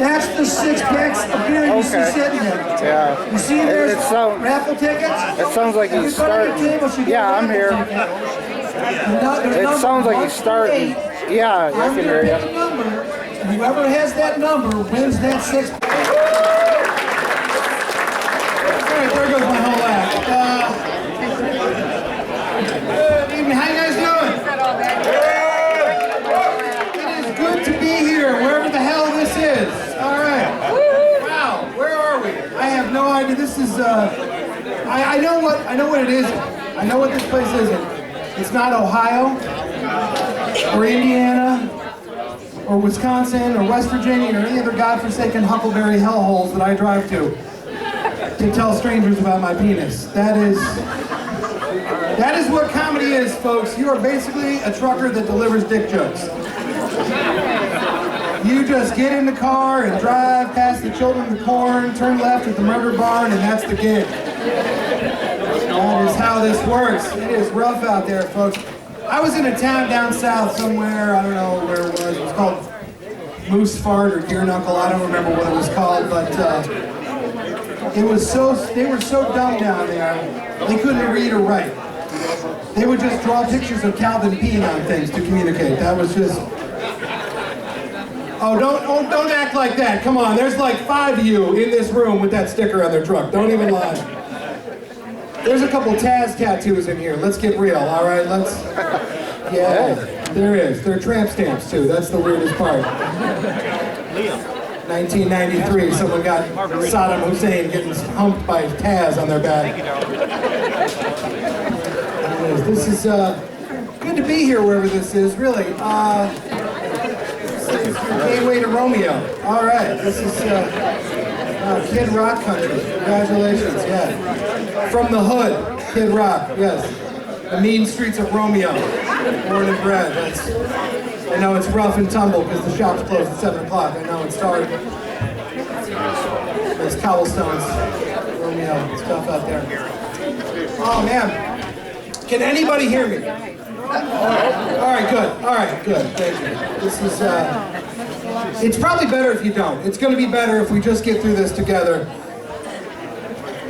That's the 6-packs of beer you see sitting there. Yeah. You see there's raffle tickets? It sounds like he's starting. Yeah, I'm here. It sounds like he's starting. Yeah, I can hear you. Whoever has that number wins that 6-pack. Alright, there goes my whole act. Good evening, how you guys doing? It is good to be here, wherever the hell this is. Alright. Wow, where are we? I have no idea. This is, I know what it isn't. I know what this place isn't. It's not Ohio, or Indiana, or Wisconsin, or West Virginia, or any other godforsaken huckleberry hellholes that I drive to tell strangers about my penis. That is what comedy is, folks. You are basically a trucker that delivers dick jokes. You just get in the car and drive past the children of the corn, turn left at the murder barn, and that's the gig. That is how this works. It is rough out there, folks. I was in a town down south somewhere, I don't know where it was. It was called Moose Fart or Deer Knuckle. I don't remember what it was called, but they were so dumb down there, they couldn't read or write. They would just draw pictures of Calvin peeing on things to communicate. That was just... Oh, don't act like that. Come on, there's like 5 of you in this room with that sticker on their truck. Don't even lie. There's a couple Taz tattoos in here. Let's get real, all right? Let's... Yeah, there is. They're tramp stamps, too. That's the weirdest part. 1993, someone got Saddam Hussein getting humped by Taz on their back. This is good to be here wherever this is, really. This is your gateway to Romeo. All right, this is Kid Rock country. Congratulations, yeah. From the hood, Kid Rock, yes. The mean streets of Romeo. Born and bred. I know it's rough and tumble because the shop's closed at 7 o'clock. I know it's dark. There's cobblestones, Romeo, stuff out there. Oh man, can anybody hear me? All right, good, thank you. This is, it's probably better if you don't. It's going to be better if we just get through this together.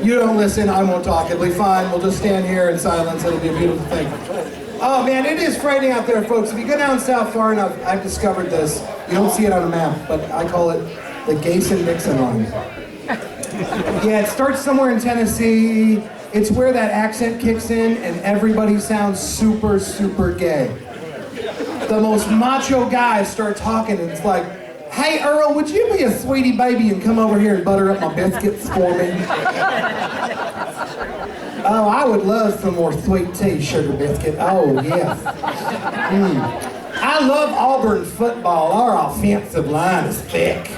You don't listen, I won't talk, it'll be fine. We'll just stand here in silence, it'll be a beautiful thing. Oh man, it is frightening out there, folks. If you go down south far enough, I've discovered this. You don't see it on a map, but I call it the Gayson-Nixon line. Yeah, it starts somewhere in Tennessee. It's where that accent kicks in and everybody sounds super, super gay. The most macho guys start talking and it's like, hey Earl, would you be a sweetie baby and come over here and butter up my biscuits for me? Oh, I would love some more sweet tea, sugar biscuit. Oh, yes. I love Auburn football. Our offensive line is thick.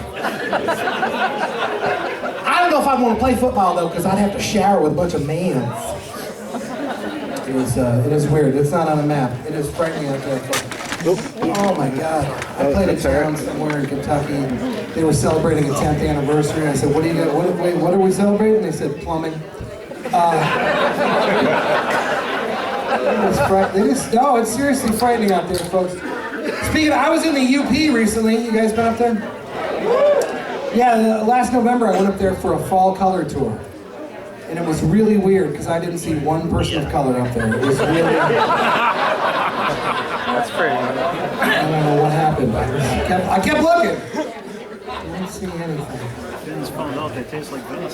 I don't know if I'd want to play football, though, because I'd have to shower with a bunch of mans. It is weird. It's not on a map. It is frightening out there. Oh, my God. I played a town somewhere in Kentucky. They were celebrating a 10th anniversary. I said, what do you got? What are we celebrating? They said, plumbing. No, it's seriously frightening out there, folks. Speaking of, I was in the UP recently. You guys been up there? Yeah, last November I went up there for a fall color tour. And it was really weird because I didn't see one person of color up there. It was really... That's crazy. I don't know what happened. I kept looking. I didn't see anything.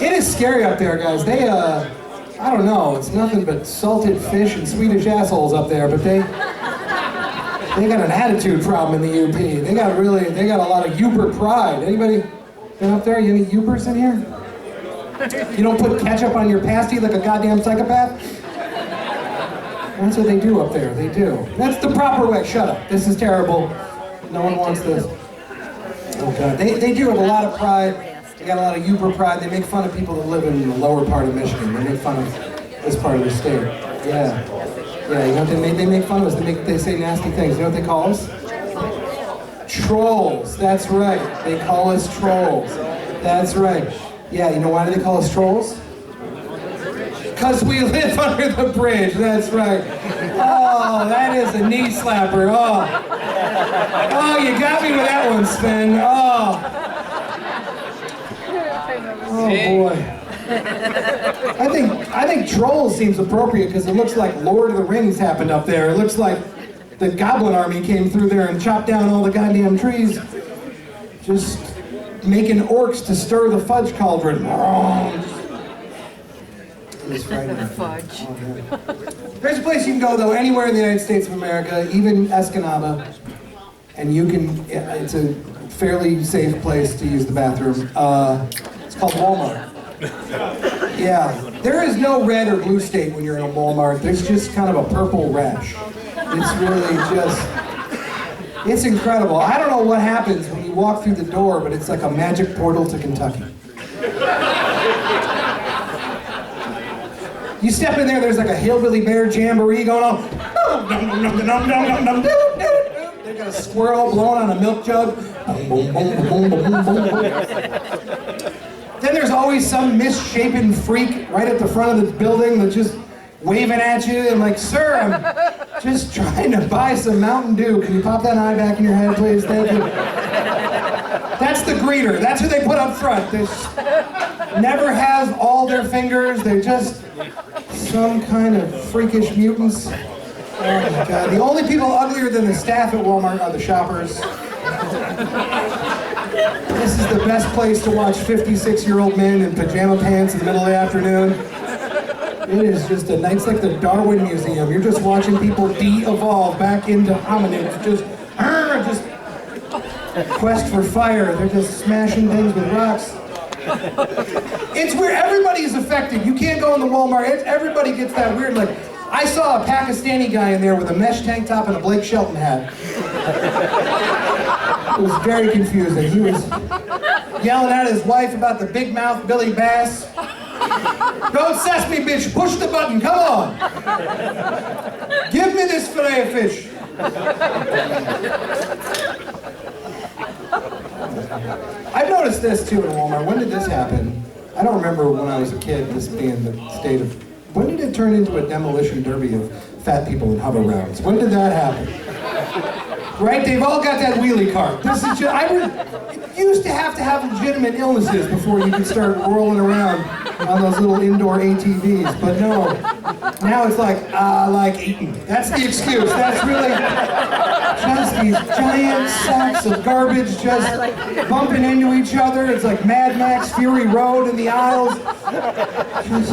It is scary up there, guys. They, I don't know, it's nothing but salted fish and Swedish assholes up there, but they got an attitude problem in the UP. They got a lot of Uper pride. Anybody been up there? Any Upers in here? You don't put ketchup on your pasty like a goddamn psychopath? That's what they do up there, they do. That's the proper way, shut up. This is terrible. No one wants this. Oh God, they do have a lot of pride. They got a lot of Uber pride. They make fun of people that live in the lower part of Michigan. They make fun of this part of the state. Yeah. Yeah, you know what they make fun of us? They say nasty things. You know what they call us? Trolls. That's right. They call us trolls. That's right. Yeah, you know why do they call us trolls? Because we live under the bridge. That's right. Oh, that is a knee slapper. Oh, you got me with that one, Sven. Oh. Oh boy. I think Trolls seems appropriate because it looks like Lord of the Rings happened up there. It looks like the Goblin Army came through there and chopped down all the goddamn trees. Just making orcs to stir the fudge cauldron. It was frightening. The fudge. Oh, there's a place you can go though, anywhere in the United States of America, even Escanaba, and you can, it's a fairly safe place to use the bathroom. It's called Walmart. Yeah, there is no red or blue state when you're in a Walmart. There's just kind of a purple rash. It's really just, it's incredible. I don't know what happens when you walk through the door, but it's like a magic portal to Kentucky. You step in there, there's like a hillbilly bear jamboree going on. They got a squirrel blowing on a milk jug. Then there's always some misshapen freak right at the front of the building that's just waving at you. And like, sir, I'm just trying to buy some Mountain Dew. Can you pop that eye back in your head, please? Thank you. That's the greeter. That's who they put up front. They never have all their fingers. They're just some kind of freakish mutants. Oh my God. The only people uglier than the staff at Walmart are the shoppers. This is the best place to watch 56-year-old men in pajama pants in the middle of the afternoon. It is just a night, it's like the Darwin Museum. You're just watching people de-evolve back into hominids. Just quest for fire. They're just smashing things with rocks. It's where everybody is affected. You can't go in the Walmart. Everybody gets that weird, like, I saw a Pakistani guy in there with a mesh tank top and a Blake Shelton hat. It was very confusing. He was yelling at his wife about the big mouth Billy Bass. Don't sesame, bitch. Push the button. Come on. Give me this fillet of fish. I've noticed this too in Walmart. When did this happen? I don't remember when I was a kid, this being the state of... When did it turn into a demolition derby of fat people in hover rounds? When did that happen? Right? They've all got that wheelie cart. This is just... you used to have legitimate illnesses before you could start rolling around on those little indoor ATVs. But no. Now it's like, I like eating. That's the excuse. That's really... just these giant sacks of garbage just bumping into each other. It's like Mad Max Fury Road in the aisles. Just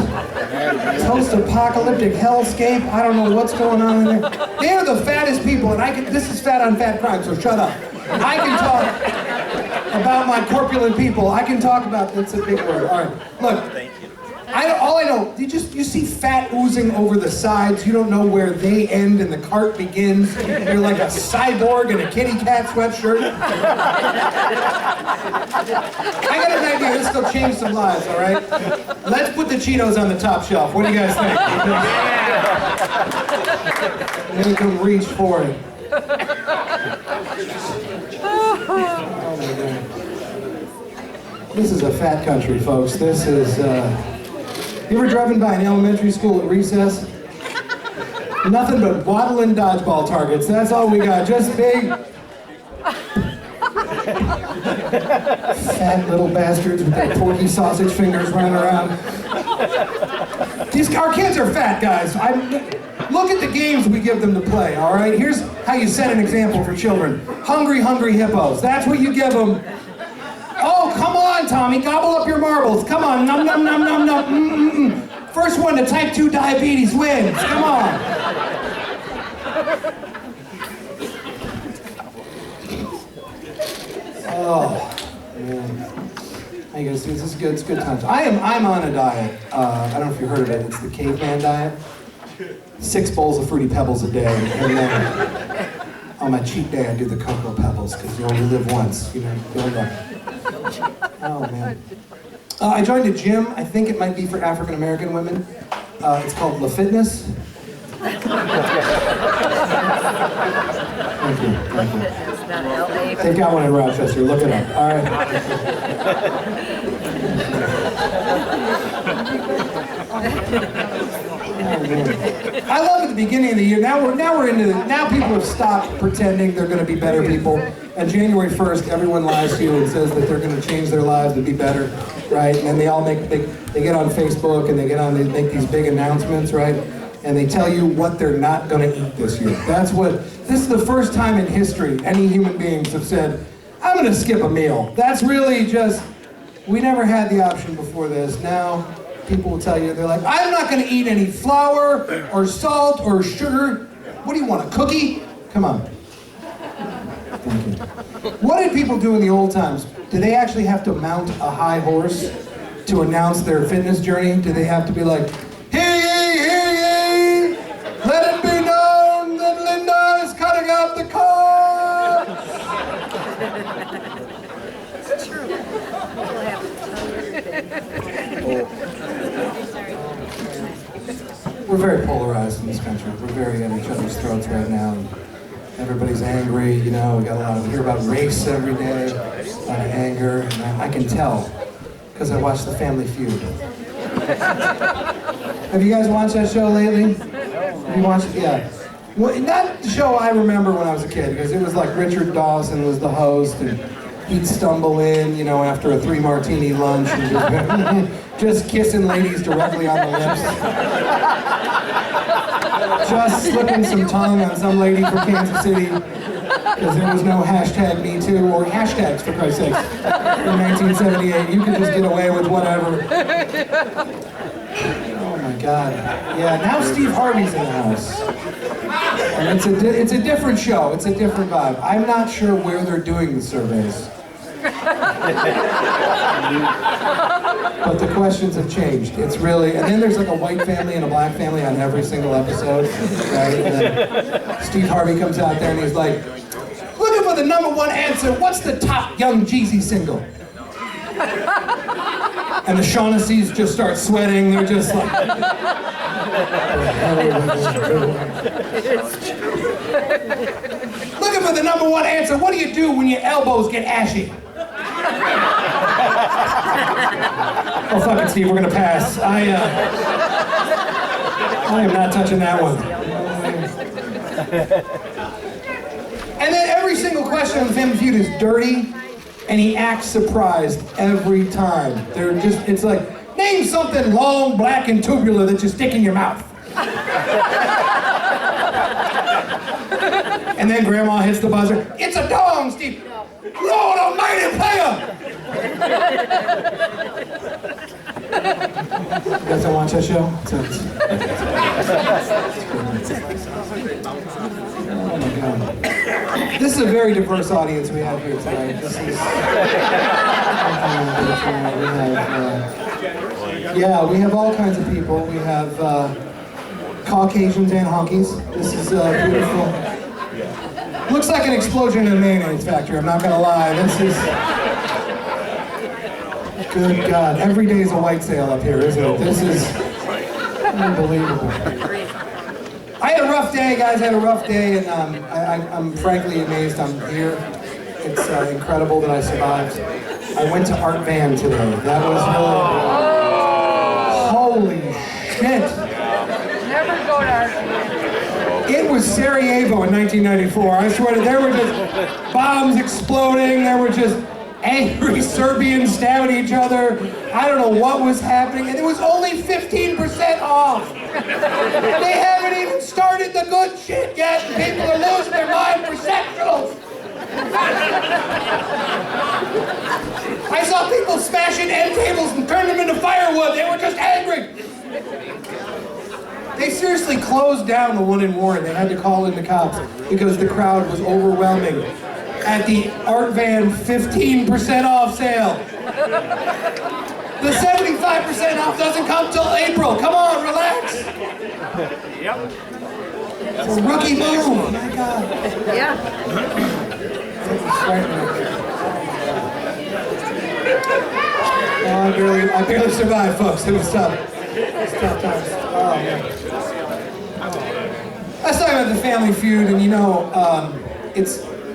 post-apocalyptic hellscape. I don't know what's going on in there. They are the fattest people, and this is fat on fat crime, so shut up. I can talk about my corpulent people. I can talk about, that's a big word. All right, look. All I know, you see fat oozing over the sides. You don't know where they end and the cart begins. You're like a cyborg in a kitty cat sweatshirt. I got an idea. This will change some lives, all right? Let's put the Cheetos on the top shelf. What do you guys think? I'm gonna come reach for it. Oh my God. This is a fat country, folks. This is, you ever driven by an elementary school at recess? Nothing but waddling dodgeball targets. That's all we got. Just big, fat little bastards with their porky sausage fingers running around. Our kids are fat, guys. Look at the games we give them to play, all right? Here's how you set an example for children. Hungry, hungry hippos. That's what you give them. Oh, come on, Tommy, gobble up your marbles. Come on, num, num, num, num, num. Mm-mm-mm. First one to type 2 diabetes wins. Come on. Oh, man. How you guys doing? This is good. It's good times. I'm on a diet. I don't know if you heard of it. It's the caveman diet. 6 bowls of Fruity Pebbles a day, and then on my cheat day I do the Cocoa Pebbles because you only live once. You know. Oh man. I joined a gym. I think it might be for African American women. It's called La Fitness. Thank you. Thank you. They've got one in Rochester. Look it up. All right. I love at the beginning of the year. Now people have stopped pretending they're going to be better people. on January 1st, everyone lies to you and says that they're going to change their lives to be better, right? And then they all they get on Facebook and they make these big announcements, right? And they tell you what they're not going to eat this year. This is the first time in history any human beings have said, I'm going to skip a meal. That's really just, we never had the option before this. Now, people will tell you, they're like, I'm not going to eat any flour or salt or sugar. What do you want, a cookie? Come on. Thank you. What did people do in the old times? Did they actually have to mount a high horse to announce their fitness journey? Did they have to be like, hear ye, let it be known that Linda is cutting out the carbs? It's true. We're very polarized in this country. We're very at each other's throats right now. And everybody's angry, you know, we got a lot of, we hear about race every day, a lot of anger, and I can tell, because I watch The Family Feud. Have you guys watched that show lately? Have you watched it? Yeah. Well, not the show I remember when I was a kid, because it was like Richard Dawson was the host, and he'd stumble in, you know, after a 3-martini lunch, and just kissing ladies directly on the lips. Just slipping some tongue on some lady from Kansas City, because there was no hashtag Me Too, or hashtags, for Christ's sake. In 1978, you could just get away with whatever. Oh my God. Yeah, now Steve Harvey's in the house. And it's a different show, it's a different vibe. I'm not sure where they're doing the surveys. But the questions have changed. It's really, and then there's like a white family and a black family on every single episode, right? And then Steve Harvey comes out there and he's like, looking for the #1 answer, what's the top Young Jeezy single? And the Shaughnessy's just start sweating, they're just like... Looking for the #1 answer, what do you do when your elbows get ashy? Oh, fuck it, Steve, we're gonna pass. I am not touching that one. And then every single question on the Family Feud is dirty, and he acts surprised every time. It's like, name something long, black, and tubular that you stick in your mouth. And then Grandma hits the buzzer. It's a dong, Steve. Lord almighty, player! You guys don't watch that show? Oh my God. This is a very diverse audience we have here tonight. We have all kinds of people. We have Caucasians and honkies. This is beautiful. Looks like an explosion in a mayonnaise factory, I'm not gonna lie. This is... Good God, every day is a white sale up here, isn't it? This is unbelievable. I had a rough day, guys, I had a rough day, and I'm frankly amazed I'm here. It's incredible that I survived. I went to Art Van today. That was really... Holy shit. Never go to Art Van. It was Sarajevo in 1994. I swear to, there were just bombs exploding, there were just angry Serbians stabbing each other. I don't know what was happening, and it was only 15% off. They haven't even started the good shit yet, and people are losing their mind for sectionals. I saw people smashing end tables and turning them into firewood. They were just angry. They seriously closed down the one in Warren. They had to call in the cops because the crowd was overwhelming at the Art Van 15% off sale. The 75% off doesn't come till April. Come on, relax. Yep. It's a rookie move. Oh my God. Yeah. Oh, I barely survived, folks. It was tough. It was tough times. Oh, man. Let's talk about the Family Feud, and you know,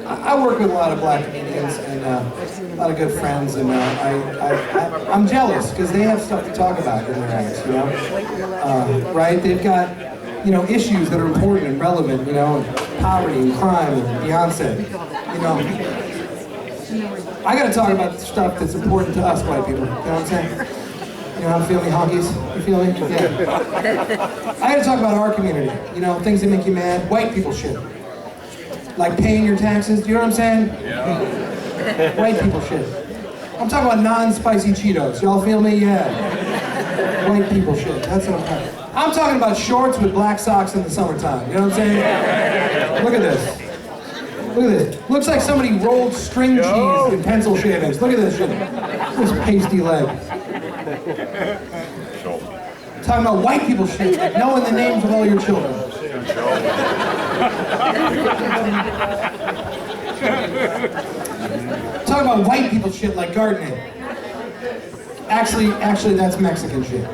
I work with a lot of black comedians and a lot of good friends, and I'm jealous because they have stuff to talk about in their acts, you know? Right? They've got, you know, issues that are important and relevant, you know, and poverty and crime and Beyonce, you know. I gotta talk about stuff that's important to us white people. You know what I'm saying? You know, feel me, honkies? You feel me? Yeah. I gotta talk about our community. You know, things that make you mad. White people shit. Like paying your taxes. Do you know what I'm saying? Yeah. White people shit. I'm talking about non-spicy Cheetos. Y'all feel me? Yeah. White people shit. That's what I'm talking about. I'm talking about shorts with black socks in the summertime. You know what I'm saying? Look at this. Look at this. Looks like somebody rolled string cheese in pencil shavings. Look at this shit. This pasty leg. Talking about white people shit, like knowing the names of all your children. Talking about white people shit like gardening. Actually, that's Mexican shit.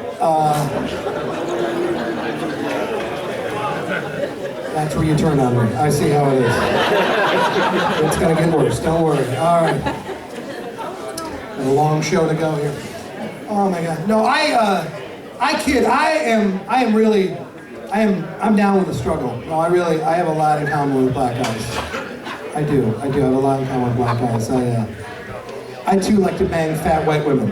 That's where you turn on me. I see how it is. It's gonna get worse. Don't worry. All right. Got a long show to go here. Oh my God. No, I kid. I'm down with the struggle. No, I have a lot in common with black guys. I do have a lot in common with black guys. I too like to bang fat white women.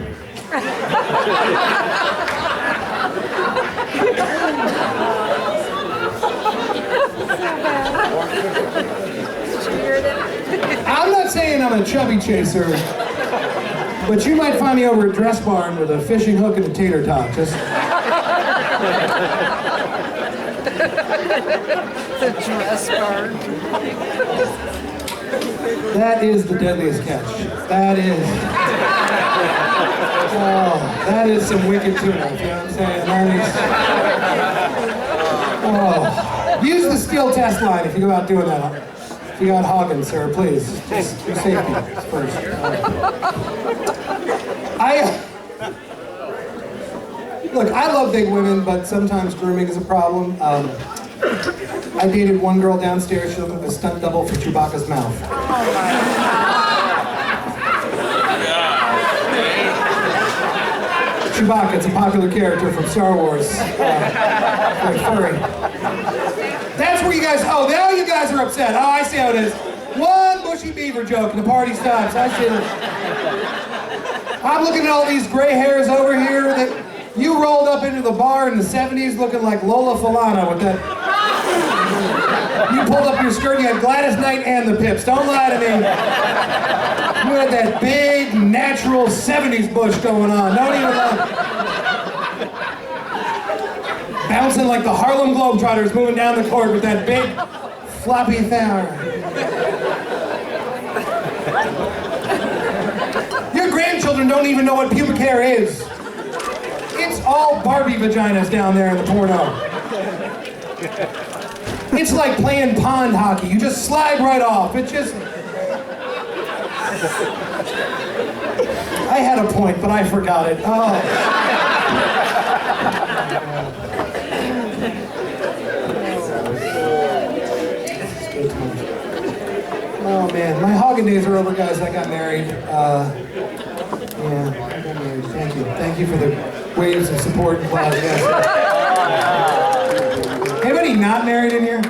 I'm not saying I'm a chubby chaser, but you might find me over at Dress Barn with a fishing hook and a tater tot. Just The Dress Barn. that is the deadliest catch. That is some wicked tuna. You know what I'm saying? Use the skill test line if you go out doing that. If you got hogging, sir, please. Just for safety first. Look, I love big women, but sometimes grooming is a problem. I dated one girl downstairs. She looked like a stunt double for Chewbacca's mouth. Chewbacca, it's a popular character from Star Wars. Very furry. That's where you guys, now you guys are upset. Oh, I see how it is. One bushy beaver joke and the party stops. I see it. I'm looking at all these gray hairs over here that you rolled up into the bar in the 70s looking like Lola Falana with that. You pulled up your skirt, you had Gladys Knight and the Pips. Don't lie to me. You had that big, natural 70s bush going on. Don't even lie. Bouncing like the Harlem Globetrotters moving down the court with that big, floppy thing. Your grandchildren don't even know what pubic hair is. It's all Barbie vaginas down there in the porno. It's like playing pond hockey. You just slide right off. It just... I had a point, but I forgot it. Oh. Oh man, my hogging days are over, guys. I got married. Yeah, I got married. Thank you. Thank you for the waves of support and applause. Yes. Anybody not married in here?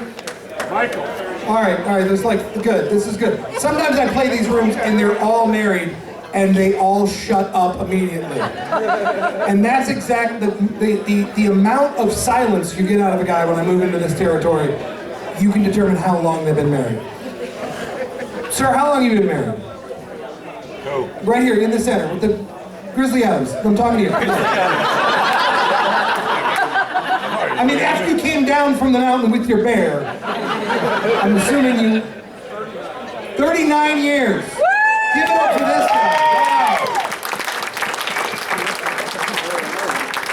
Michael. All right. There's good. This is good. Sometimes I play these rooms and they're all married and they all shut up immediately. And that's exactly the amount of silence you get out of a guy when I move into this territory. You can determine how long they've been married. Sir, how long have you been married? Who? Right here in the center with the Grizzly Adams. I'm talking to you. I mean, after you came down from the mountain with your bear, I'm assuming you... 39 years. Woo! Give it up for this guy. Wow.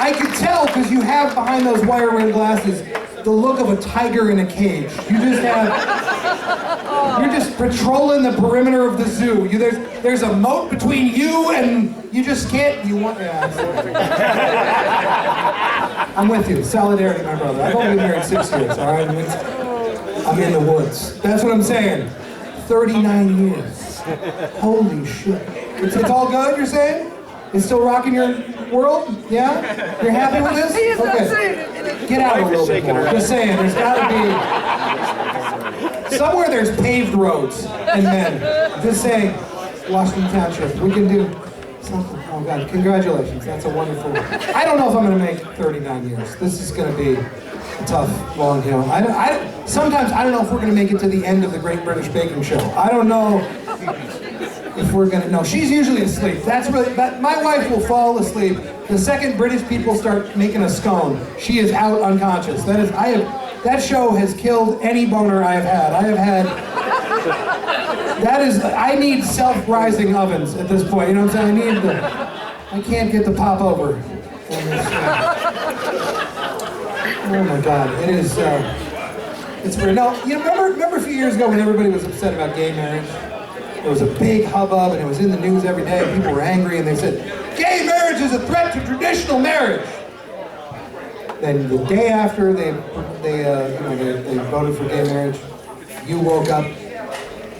I could tell, because you have behind those wire rim glasses the look of a tiger in a cage. You just have... You're just patrolling the perimeter of the zoo. There's a moat between you and you just can't. You want? Yeah. I'm with you. Solidarity, my brother. I've only been married 6 years. All right. I'm in the woods. That's what I'm saying. 39 years. Holy shit. It's all good. You're saying? It's still rocking your world? Yeah? You're happy with this? Okay. Get out a little bit more. Just saying. There's got to be. Somewhere there's paved roads and men. Just saying. Washington Township. We can do something. Oh God, congratulations. That's a wonderful one. I don't know if I'm going to make 39 years. This is going to be a tough, long hill. Sometimes I don't know if we're going to make it to the end of the Great British Baking Show. I don't know if we're going to. No, she's usually asleep. That's really. But my wife will fall asleep the second British people start making a scone. She is out unconscious. That show has killed any boner I have had. I need self-rising ovens at this point. You know what I'm saying? I can't get the pop over. Oh my God, it is. It's weird. No, you remember a few years ago when everybody was upset about gay marriage? There was a big hubbub, and it was in the news every day. And people were angry, and they said, "Gay marriage is a threat to traditional marriage." Then the day after they voted for gay marriage, you woke up.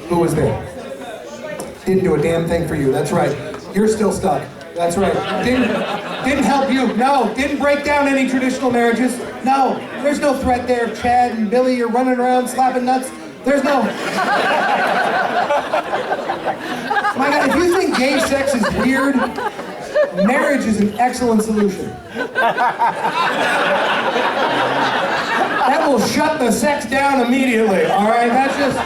Who was there? Didn't do a damn thing for you. That's right. You're still stuck. That's right. Didn't help you. No. Didn't break down any traditional marriages. No. There's no threat there. Chad and Billy are running around slapping nuts. There's no. My God, if you think gay sex is weird, marriage is an excellent solution. That will shut the sex down immediately, all right? That's just...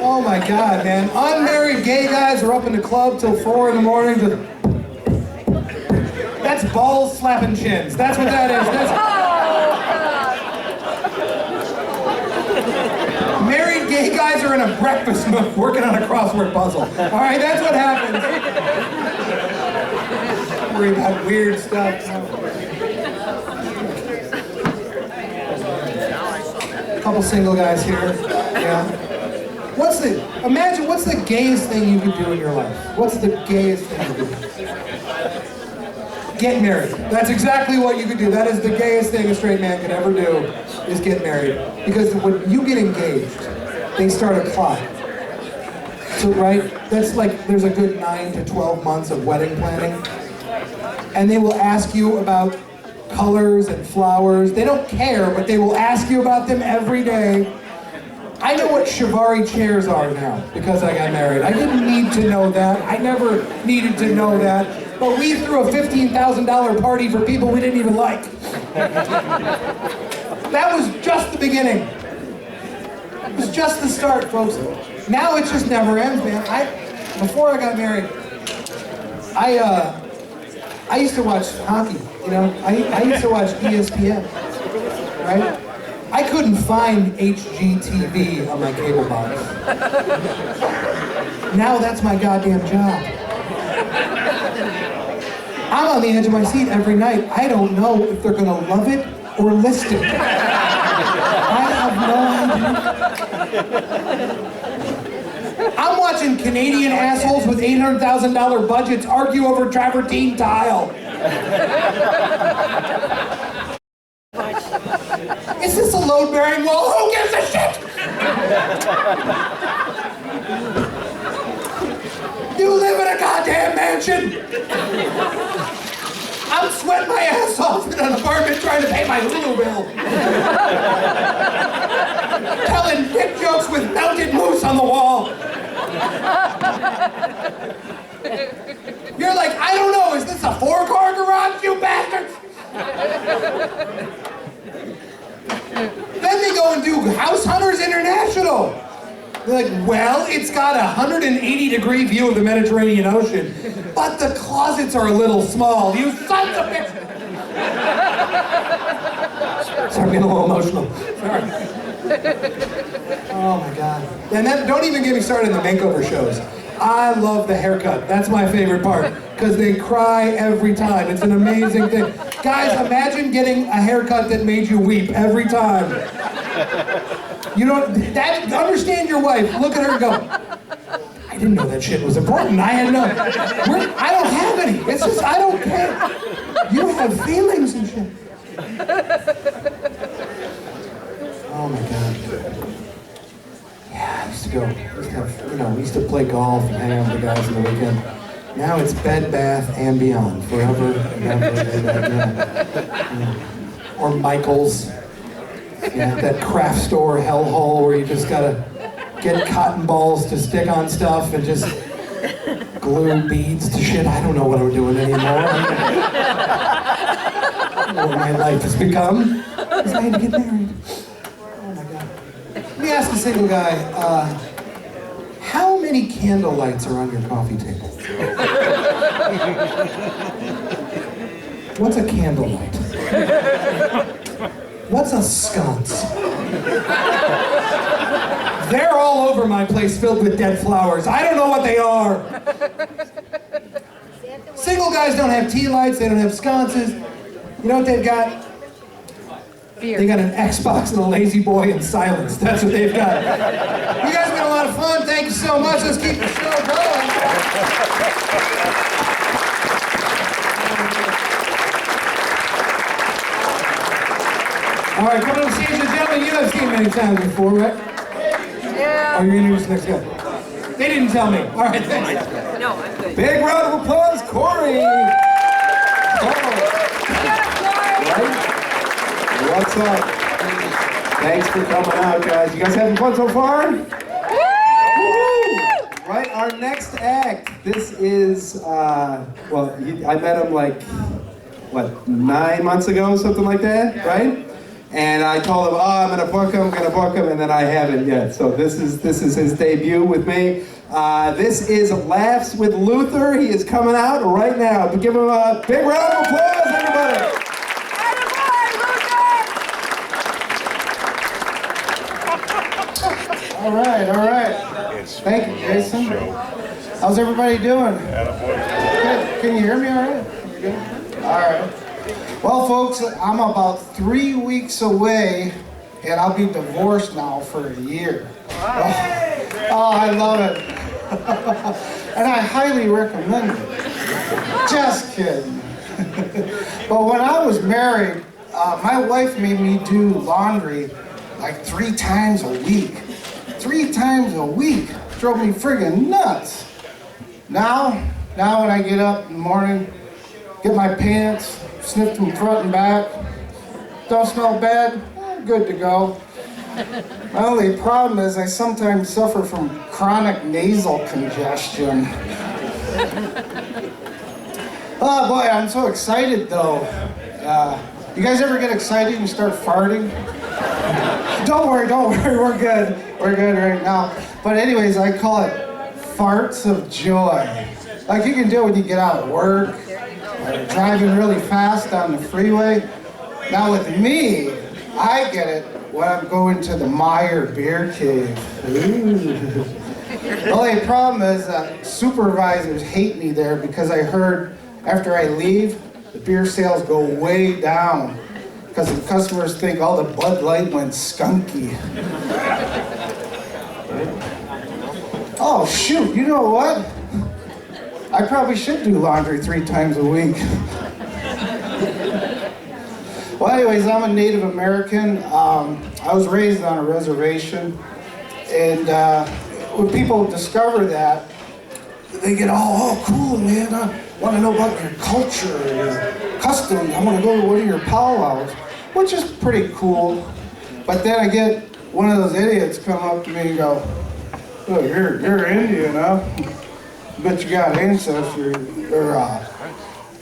Oh my God, man. Unmarried gay guys are up in the club till 4 in the morning. That's balls slapping chins. That's what that is. Married gay guys are in a breakfast nook working on a crossword puzzle. All right, that's what happens. Worry about weird stuff. A couple single guys here. Yeah. What's the gayest thing you could do in your life? What's the gayest thing you could do? Get married. That's exactly what you could do. That is the gayest thing a straight man could ever do, is get married. Because when you get engaged, they start a clock. So, right? That's like, there's a good 9 to 12 months of wedding planning. And they will ask you about colors and flowers. They don't care, but they will ask you about them every day. I know what Shivari chairs are now because I got married. I didn't need to know that. I never needed to know that. But we threw a $15,000 party for people we didn't even like. That was just the beginning. It was just the start, folks. Now it just never ends, man. Before I got married, I used to watch hockey, you know? I used to watch ESPN, right? I couldn't find HGTV on my cable box. Now that's my goddamn job. I'm on the edge of my seat every night. I don't know if they're gonna love it or list it. I have no idea. I'm watching Canadian assholes with $800,000 budgets argue over travertine tile. Is this a load-bearing wall? Who gives a shit? You live in a goddamn mansion. I'm sweating my ass off in an apartment trying to pay my Hulu bill. Telling dick jokes with melted moose on the wall. You're like, I don't know, is this a 4-car garage, you bastards? Then they go and do House Hunters International. They're like, well, it's got a 180-degree view of the Mediterranean Ocean, but the closets are a little small. You sons of bitches! Sorry, I'm getting a little emotional. Sorry. Oh my God. And then don't even get me started in the makeover shows. I love the haircut. That's my favorite part, because they cry every time. It's an amazing thing. Guys, imagine getting a haircut that made you weep every time. You don't, understand your wife. Look at her and go, I didn't know that shit was important. I had no, I don't have any. It's just, I don't care. You have feelings and shit. Oh my God. Yeah, I used to go, we used to play golf and hang out with the guys on the weekend. Now it's Bed Bath and Beyond, forever and ever and ever. Or Michael's, that craft store hellhole where you just gotta get cotton balls to stick on stuff and just glue beads to shit. I don't know what I'm doing anymore. I don't know what my life has become. Because I had to get married. Oh my God. Let me ask a single guy, how many candle lights are on your coffee table? What's a candlelight? What's a sconce? They're all over my place filled with dead flowers. I don't know what they are. Single guys don't have tea lights, they don't have sconces. You know what they've got? Beer. They got an Xbox and a lazy boy and silence. That's what they've got. You guys have been a lot of fun. Thank you so much. Let's keep the show going. All right, come on stage, gentlemen. You have seen many times before, right? Yeah. Oh, you're introducing the next guy. They didn't tell me. All right, thanks. No, I'm good. Big round of applause, Corey. Right? What's up? Thanks for coming out, guys. You guys having fun so far? Woo! Right, our next act. This is, I met him like, 9 months ago, something like that, right? And I told him, I'm gonna book him, and then I haven't yet. So this is his debut with me. This is Laughs with Luther. He is coming out right now. Give him a big round of applause, everybody. All right. Thank you, Jason. How's everybody doing? Good. Can you hear me all right? You good? All right. Well, folks, I'm about 3 weeks away, and I'll be divorced now for a year. Oh, I love it. And I highly recommend it. Just kidding. But when I was married, my wife made me do laundry like 3 times a week. 3 times a week. Drove me friggin' nuts. Now when I get up in the morning, get my pants, sniff them front and back, don't smell bad, good to go. My only problem is I sometimes suffer from chronic nasal congestion. Oh boy, I'm so excited though. You guys ever get excited and start farting? Don't worry, we're good right now. But anyways, I call it farts of joy. Like you can do it when you get out of work, or driving really fast down the freeway. Now with me, I get it when I'm going to the Meyer Beer Cave. Ooh. The only problem is that supervisors hate me there because I heard after I leave, the beer sales go way down because the customers think all the Bud Light went skunky. Oh shoot, you know what? I probably should do laundry 3 times a week. Well, anyways, I'm a Native American. I was raised on a reservation, and when people discover that, they get all, oh, cool, man. I want to know about your culture, your customs. I want to go to one of your powwows, which is pretty cool. But then I get one of those idiots come up to me and go, oh, you're Indian, huh? Bet you got ancestors, or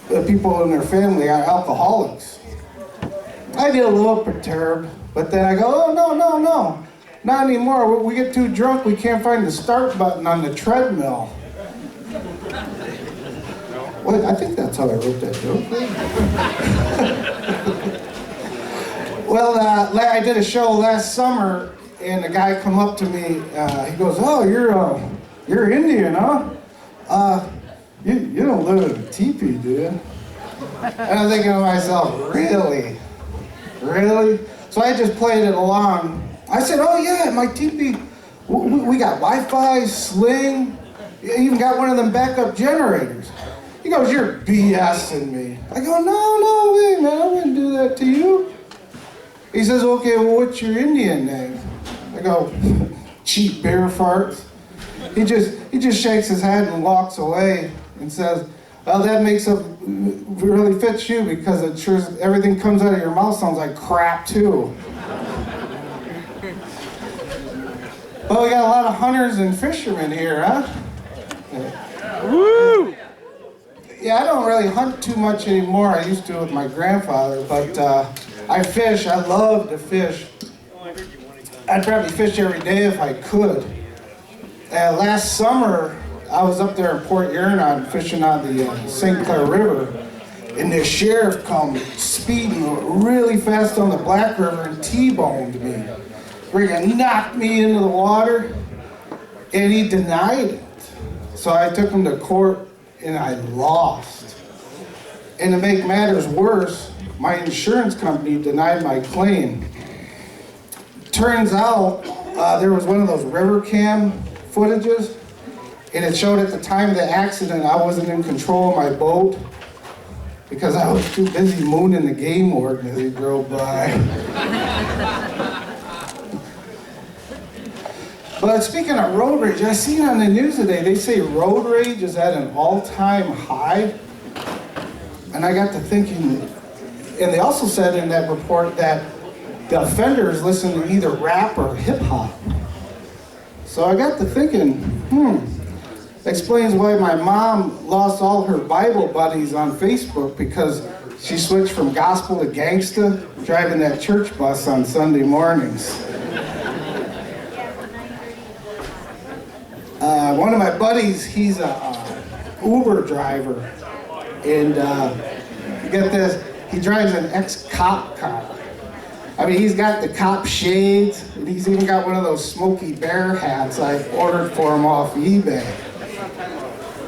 the people in their family are alcoholics. I get a little perturbed, but then I go, oh, no, not anymore. We get too drunk, we can't find the start button on the treadmill. Well, I think that's how I wrote that joke. Well, I did a show last summer, and a guy come up to me. He goes, "Oh, you're Indian, huh? You don't live in a teepee, do you?" And I'm thinking to myself, really? So I just played it along. I said, "Oh yeah, my teepee, we got Wi-Fi, Sling, even got one of them backup generators." He goes, "You're BSing me." I go, no way, man, I wouldn't do that to you. He says, "Okay, well, what's your Indian name?" I go, "Cheap beer farts." He just shakes his head and walks away and says, "Well, that really fits you because it sure everything comes out of your mouth sounds like crap too." Well, we got a lot of hunters and fishermen here, huh? Woo! Yeah, I don't really hunt too much anymore. I used to with my grandfather, but I fish. I love to fish. I'd probably fish every day if I could. Last summer, I was up there in Port Huron fishing on the St. Clair River, and the sheriff come speeding really fast on the Black River and T-boned me. Friggin' knocked me into the water, and he denied it. So I took him to court, and I lost. And to make matters worse, my insurance company denied my claim. Turns out there was one of those river cam footages, and it showed at the time of the accident I wasn't in control of my boat because I was too busy mooning the game warden as he drove by. But speaking of road rage, I seen on the news today, they say road rage is at an all-time high. And I got to thinking, and they also said in that report that the offenders listen to either rap or hip-hop. So I got to thinking, explains why my mom lost all her Bible buddies on Facebook because she switched from gospel to gangsta, driving that church bus on Sunday mornings. One of my buddies, he's a Uber driver, and get this, he drives an ex-cop car. I mean, he's got the cop shades, and he's even got one of those Smokey Bear hats I ordered for him off eBay.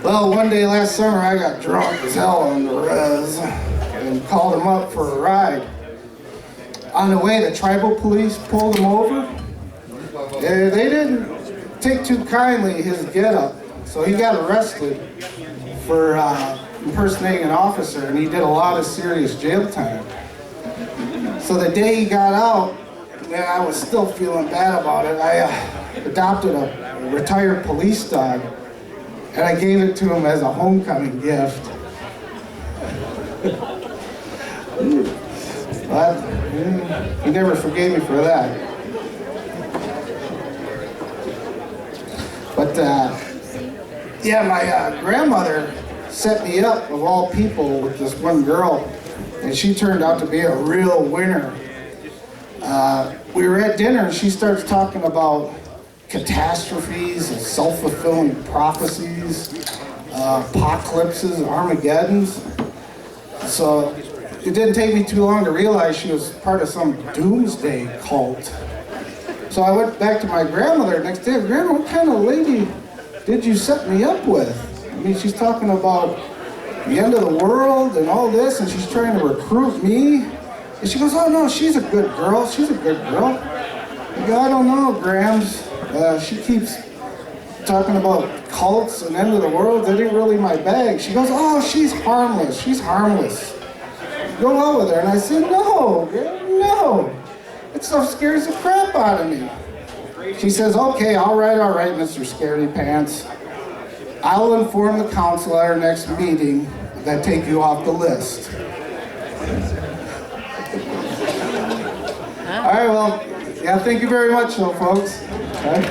Well, one day last summer, I got drunk as hell on the res and called him up for a ride. On the way, the tribal police pulled him over. They didn't take too kindly his getup, so he got arrested for impersonating an officer, and he did a lot of serious jail time. So the day he got out, man, I was still feeling bad about it. I adopted a retired police dog, and I gave it to him as a homecoming gift. But he never forgave me for that. But yeah, my grandmother set me up, of all people, with this one girl, and she turned out to be a real winner. We were at dinner, and she starts talking about catastrophes and self-fulfilling prophecies, apocalypses, Armageddons. So it didn't take me too long to realize she was part of some doomsday cult. So I went back to my grandmother the next day. Grandma, what kind of lady did you set me up with? I mean, she's talking about the end of the world and all this, and she's trying to recruit me. And she goes, oh no, she's a good girl. She's a good girl. I go, I don't know, Grams. She keeps talking about cults and end of the world. That ain't really my bag. She goes, oh, she's harmless. She's harmless. Go out with her. And I said, no, Graham, no. That stuff scares the crap out of me. She says, okay, all right, Mr. Scaredy Pants. I'll inform the council at our next meeting that take you off the list. All right, well, yeah, thank you very much, though, folks. Okay.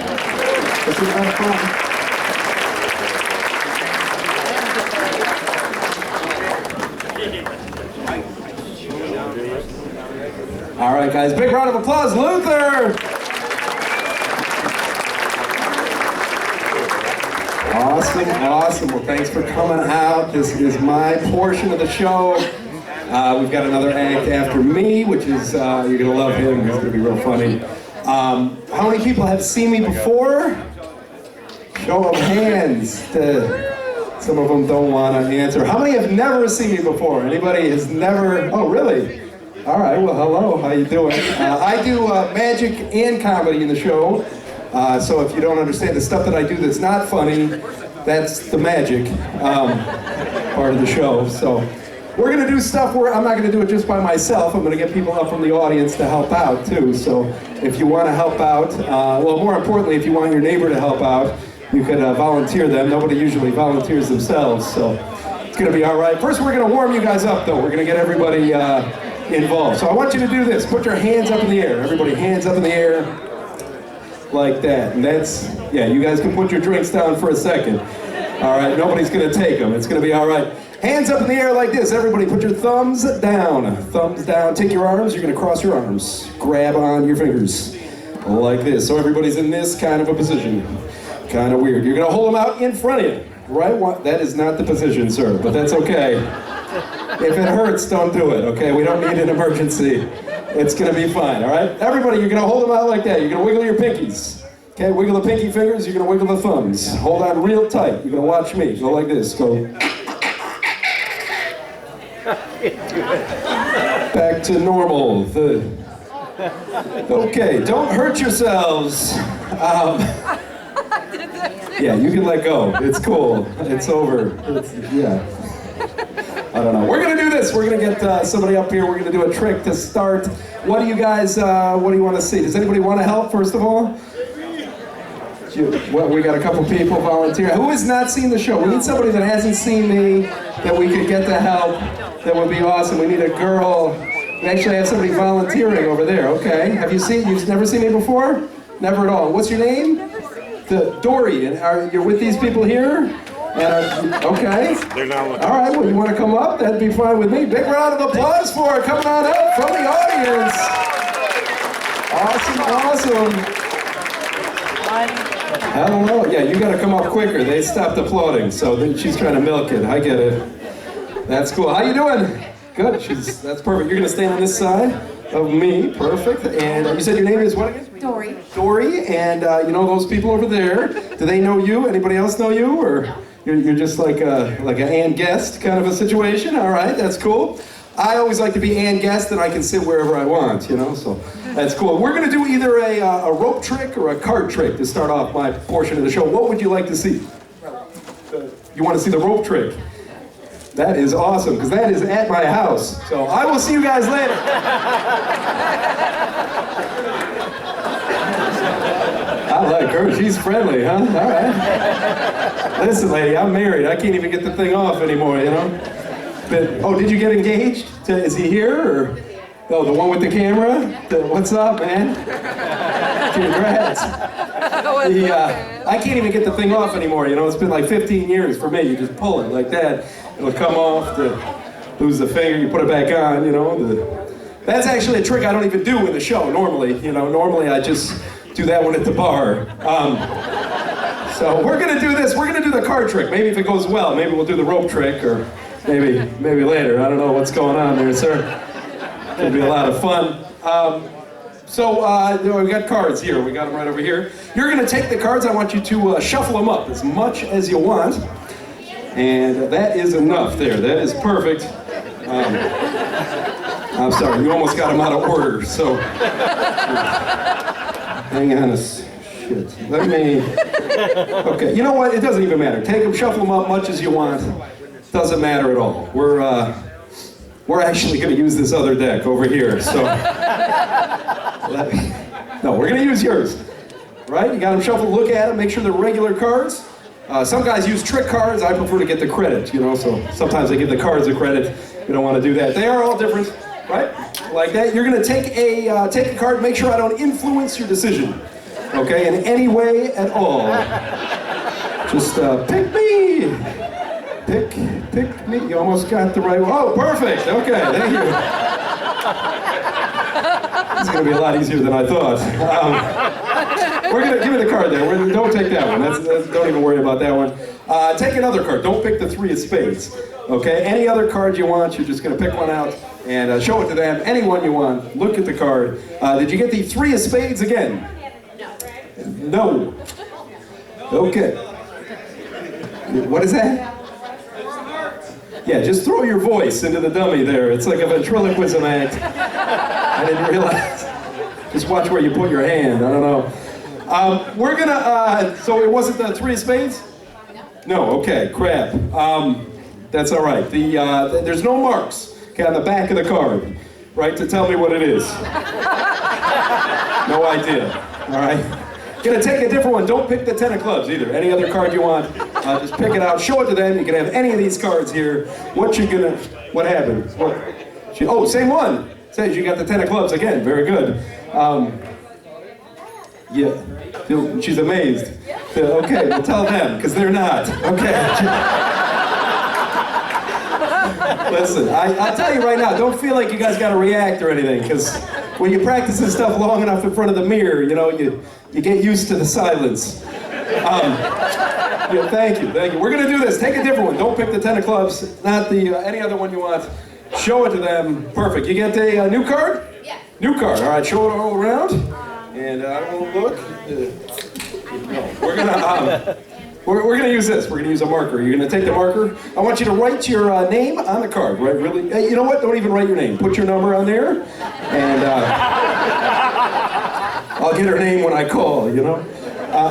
This has been fun. All right, guys, big round of applause, Luther! Awesome, awesome. Well, thanks for coming out. This is my portion of the show. We've got another act after me, which is, you're gonna love him. He's gonna be real funny. How many people have seen me before? Show of hands. Some of them don't want to answer. How many have never seen me before? Anybody has never? Oh, really? All right, well, hello, how you doing? I do magic and comedy in the show, so if you don't understand the stuff that I do that's not funny, that's the magic part of the show. So we're gonna do stuff where I'm not gonna do it just by myself. I'm gonna get people up from the audience to help out too. So if you wanna help out, well, more importantly, if you want your neighbor to help out, you could volunteer them. Nobody usually volunteers themselves, so it's gonna be all right. First, we're gonna warm you guys up though. We're gonna get everybody involved. So I want you to do this. Put your hands up in the air. Everybody, hands up in the air. like that. And that's, yeah, you guys can put your drinks down for a second. All right, nobody's gonna take them. It's gonna be all right. Hands up in the air like this. Everybody put your thumbs down. Thumbs down. Take your arms. You're gonna cross your arms. Grab on your fingers like this. So everybody's in this kind of a position. Kind of weird. You're gonna hold them out in front of you. Right? That is not the position, sir, but that's okay. If it hurts, don't do it, okay? We don't need an emergency. It's gonna be fine, all right? Everybody, you're gonna hold them out like that. You're gonna wiggle your pinkies. Okay, wiggle the pinky fingers, you're gonna wiggle the thumbs. Hold on real tight. You're gonna watch me. Go like this. Go. Back to normal. Okay, don't hurt yourselves. Yeah, you can let go. It's cool. It's over. Yeah. I don't know. We're gonna do this. We're gonna get somebody up here. We're gonna do a trick to start. What do you guys? What do you want to see? Does anybody want to help? First of all. Well, we got a couple people volunteer. Who has not seen the show? We need somebody that hasn't seen me that we could get to help. That would be awesome. We need a girl. We actually have somebody volunteering over there. Okay. Have you seen? You've never seen me before? Never at all. What's your name? Dory. And you're with these people here? And okay. They're not looking. All right. Well, you want to come up? That'd be fine with me. Big round of applause for her coming on up from the audience. Awesome. Hello. Yeah, you got to come up quicker. They stopped applauding, so then she's trying to milk it. I get it. That's cool. How you doing? Good. That's perfect. You're gonna stand on this side of me. Perfect. And you said your name is what again? Dory. Dory. And you know those people over there? Do they know you? Anybody else know you? Or you're just like an and guest kind of a situation? All right. That's cool. I always like to be and guest, and I can sit wherever I want, you know, so that's cool. We're going to do either a rope trick or a card trick to start off my portion of the show. What would you like to see? You want to see the rope trick? That is awesome, because that is at my house. So I will see you guys later. I like her. She's friendly, huh? All right. Listen, lady, I'm married. I can't even get the thing off anymore, you know? Oh, did you get engaged? Is he here? Or, oh, the one with the camera? What's up, man? Congrats. I can't even get the thing off anymore, you know? It's been like 15 years for me. You just pull it like that. It'll come off, lose the finger, you put it back on, you know? That's actually a trick I don't even do in the show normally, you know? Normally I just do that one at the bar. So we're gonna do this. We're gonna do the card trick. Maybe if it goes well, maybe we'll do the rope trick, or maybe later. I don't know what's going on there, sir. It'll be a lot of fun. We got cards here. We got them right over here. You're going to take the cards. I want you to shuffle them up as much as you want. And that is enough there. That is perfect. I'm sorry, you almost got them out of order. So, hang on a shit. Let me. Okay, you know what? It doesn't even matter. Take them, shuffle them up much as you want. Doesn't matter at all. We're actually going to use this other deck over here. So, no, we're going to use yours. Right? You got them shuffled. Look at them. Make sure they're regular cards. Some guys use trick cards. I prefer to get the credit. You know, so sometimes I give the cards the credit. We don't want to do that. They are all different, right? Like that. You're going to take a card. Make sure I don't influence your decision. Okay, in any way at all. Just pick me. Pick me. You almost got the right one. Oh, perfect. Okay, thank you. It's going to be a lot easier than I thought. We're going to give me the card there. Don't take that one. Don't even worry about that one. Take another card. Don't pick the 3 of spades. Okay? Any other card you want, you're just going to pick one out and show it to them. Any one you want. Look at the card. Did you get the 3 of spades again? No. Okay. What is that? Yeah, just throw your voice into the dummy there. It's like a ventriloquism act. I didn't realize. Just watch where you put your hand. I don't know. We're gonna, so it wasn't the 3 of spades? No, okay, crap. That's all right. There's no marks, okay, on the back of the card, right, to tell me what it is. No idea, all right? Gonna take a different one. Don't pick the 10 of clubs either. Any other card you want, just pick it out, show it to them. You can have any of these cards here. What happened? Same one. Says you got the 10 of clubs again. Very good. Yeah. She's amazed. Okay, well tell them, because they're not. Okay. Listen, I'll tell you right now, don't feel like you guys got to react or anything, because when you practice this stuff long enough in front of the mirror, you know, you get used to the silence. Yeah, thank you. We're going to do this. Take a different one. Don't pick the 10 of clubs, not the any other one you want. Show it to them. Perfect. You get a new card? Yeah. New card. All right, show it all around. And I will look. No, we're gonna use this. We're gonna use a marker. You're gonna take the marker. I want you to write your name on the card. Right? Really? Hey, you know what? Don't even write your name. Put your number on there, and I'll get her name when I call. You know?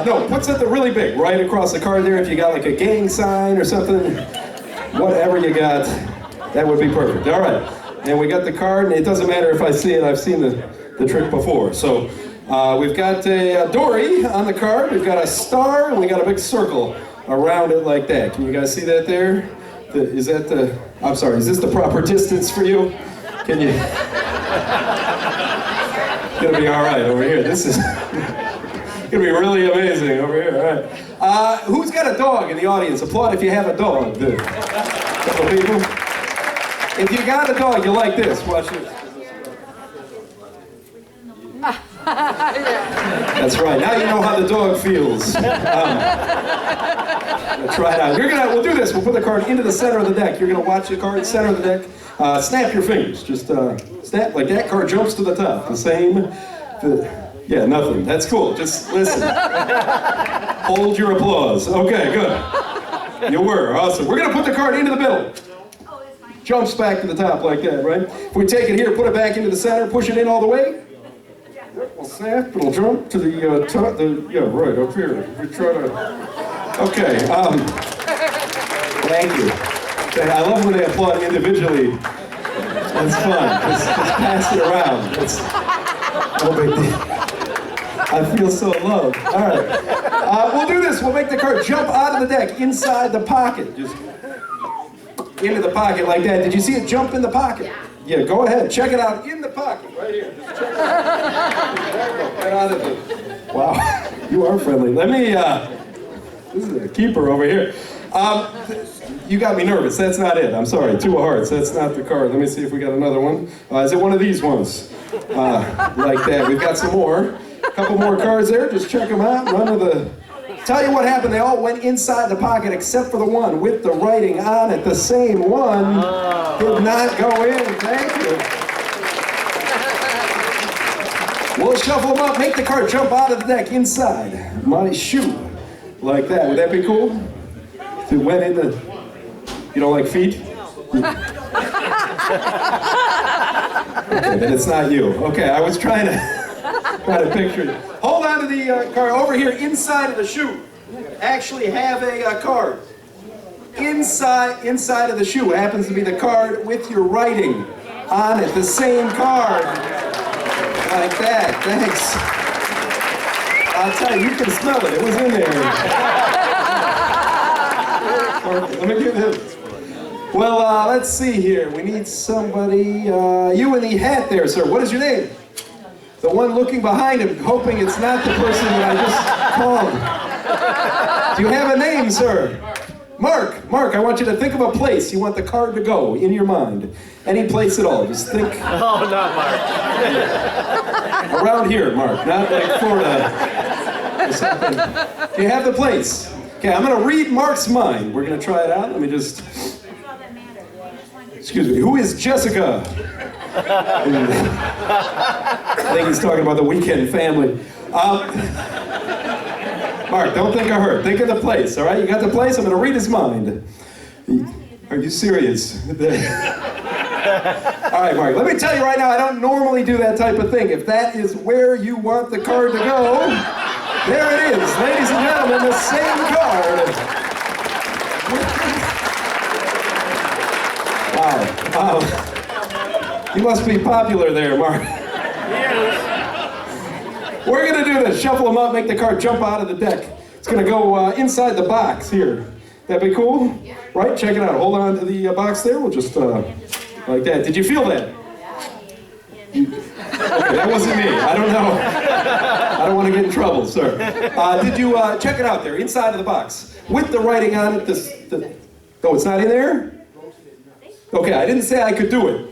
No, put something really big right across the card there. If you got like a gang sign or something, whatever you got, that would be perfect. All right. And we got the card, and it doesn't matter if I see it. I've seen the trick before. So. We've got a dory on the card, we've got a star, and we got a big circle around it like that. Can you guys see that there? Is this the proper distance for you? Can you? Gonna be all right over here. This is gonna be really amazing over here. All right. Who's got a dog in the audience? Applaud if you have a dog. A couple people. If you got a dog, you like this. Watch this. That's right. Now you know how the dog feels. Try it out. We'll do this. We'll put the card into the center of the deck. You're gonna watch the card center of the deck. Snap your fingers. Just snap like that. Card jumps to the top. The same. Yeah, nothing. That's cool. Just listen. Hold your applause. Okay, good. You were awesome. We're gonna put the card into the middle. Jumps back to the top like that, right? If we take it here, put it back into the center, push it in all the way. We'll snap, it'll jump to the top, yeah, right, up here. We try to, okay, thank you. I love when they applaud individually. That's fun, just pass it around. It's no big deal. I feel so loved. All right, we'll do this, we'll make the card jump out of the deck, inside the pocket. Just into the pocket like that. Did you see it jump in the pocket? Yeah, go ahead. Check it out in the pocket, right here. Just check it out. Right out of it. Wow, you are friendly. Let me, this is a keeper over here. You got me nervous. That's not it. I'm sorry. 2 of hearts. That's not the card. Let me see if we got another one. Is it one of these ones? Like that. We've got some more. A couple more cards there. Just check them out. Run to the... Tell you what happened, they all went inside the pocket except for the one with the writing on it. The same one did not go in. Thank you. We'll shuffle them up, make the card jump out of the deck inside my shoe. Like that. Would that be cool? If it went in the... You don't like feet? Okay, then it's not you. Okay, I was trying to picture it. Hold on to the card over here inside of the shoe. Actually have a card. Inside of the shoe happens to be the card with your writing on it. The same card. Like that. Thanks. I'll tell you, you can smell it. It was in there. Let me get him. Well, let's see here. We need somebody. You in the hat there, sir. What is your name? The one looking behind him, hoping it's not the person that I just called. Do you have a name, sir? Mark. Mark, I want you to think of a place you want the card to go in your mind. Any place at all. Just think. Oh, not Mark. Around here, Mark. Not like Florida or something. Do you have the place? Okay, I'm going to read Mark's mind. We're going to try it out. Let me just... Excuse me. Who is Jessica? I think he's talking about the weekend family. Mark, don't think of her. Think of the place, all right? You got the place? I'm going to read his mind. Are you serious? All right, Mark, let me tell you right now, I don't normally do that type of thing. If that is where you want the card to go, there it is. Ladies and gentlemen, the same card. Wow. You must be popular there, Mark. We're going to do this. Shuffle them up, make the card jump out of the deck. It's going to go inside the box here. That'd be cool? Right? Check it out. Hold on to the box there. We'll just, like that. Did you feel that? Okay, that wasn't me. I don't know. I don't want to get in trouble, sir. Did you check it out there, inside of the box, with the writing on it? Oh, it's not in there? Okay, I didn't say I could do it.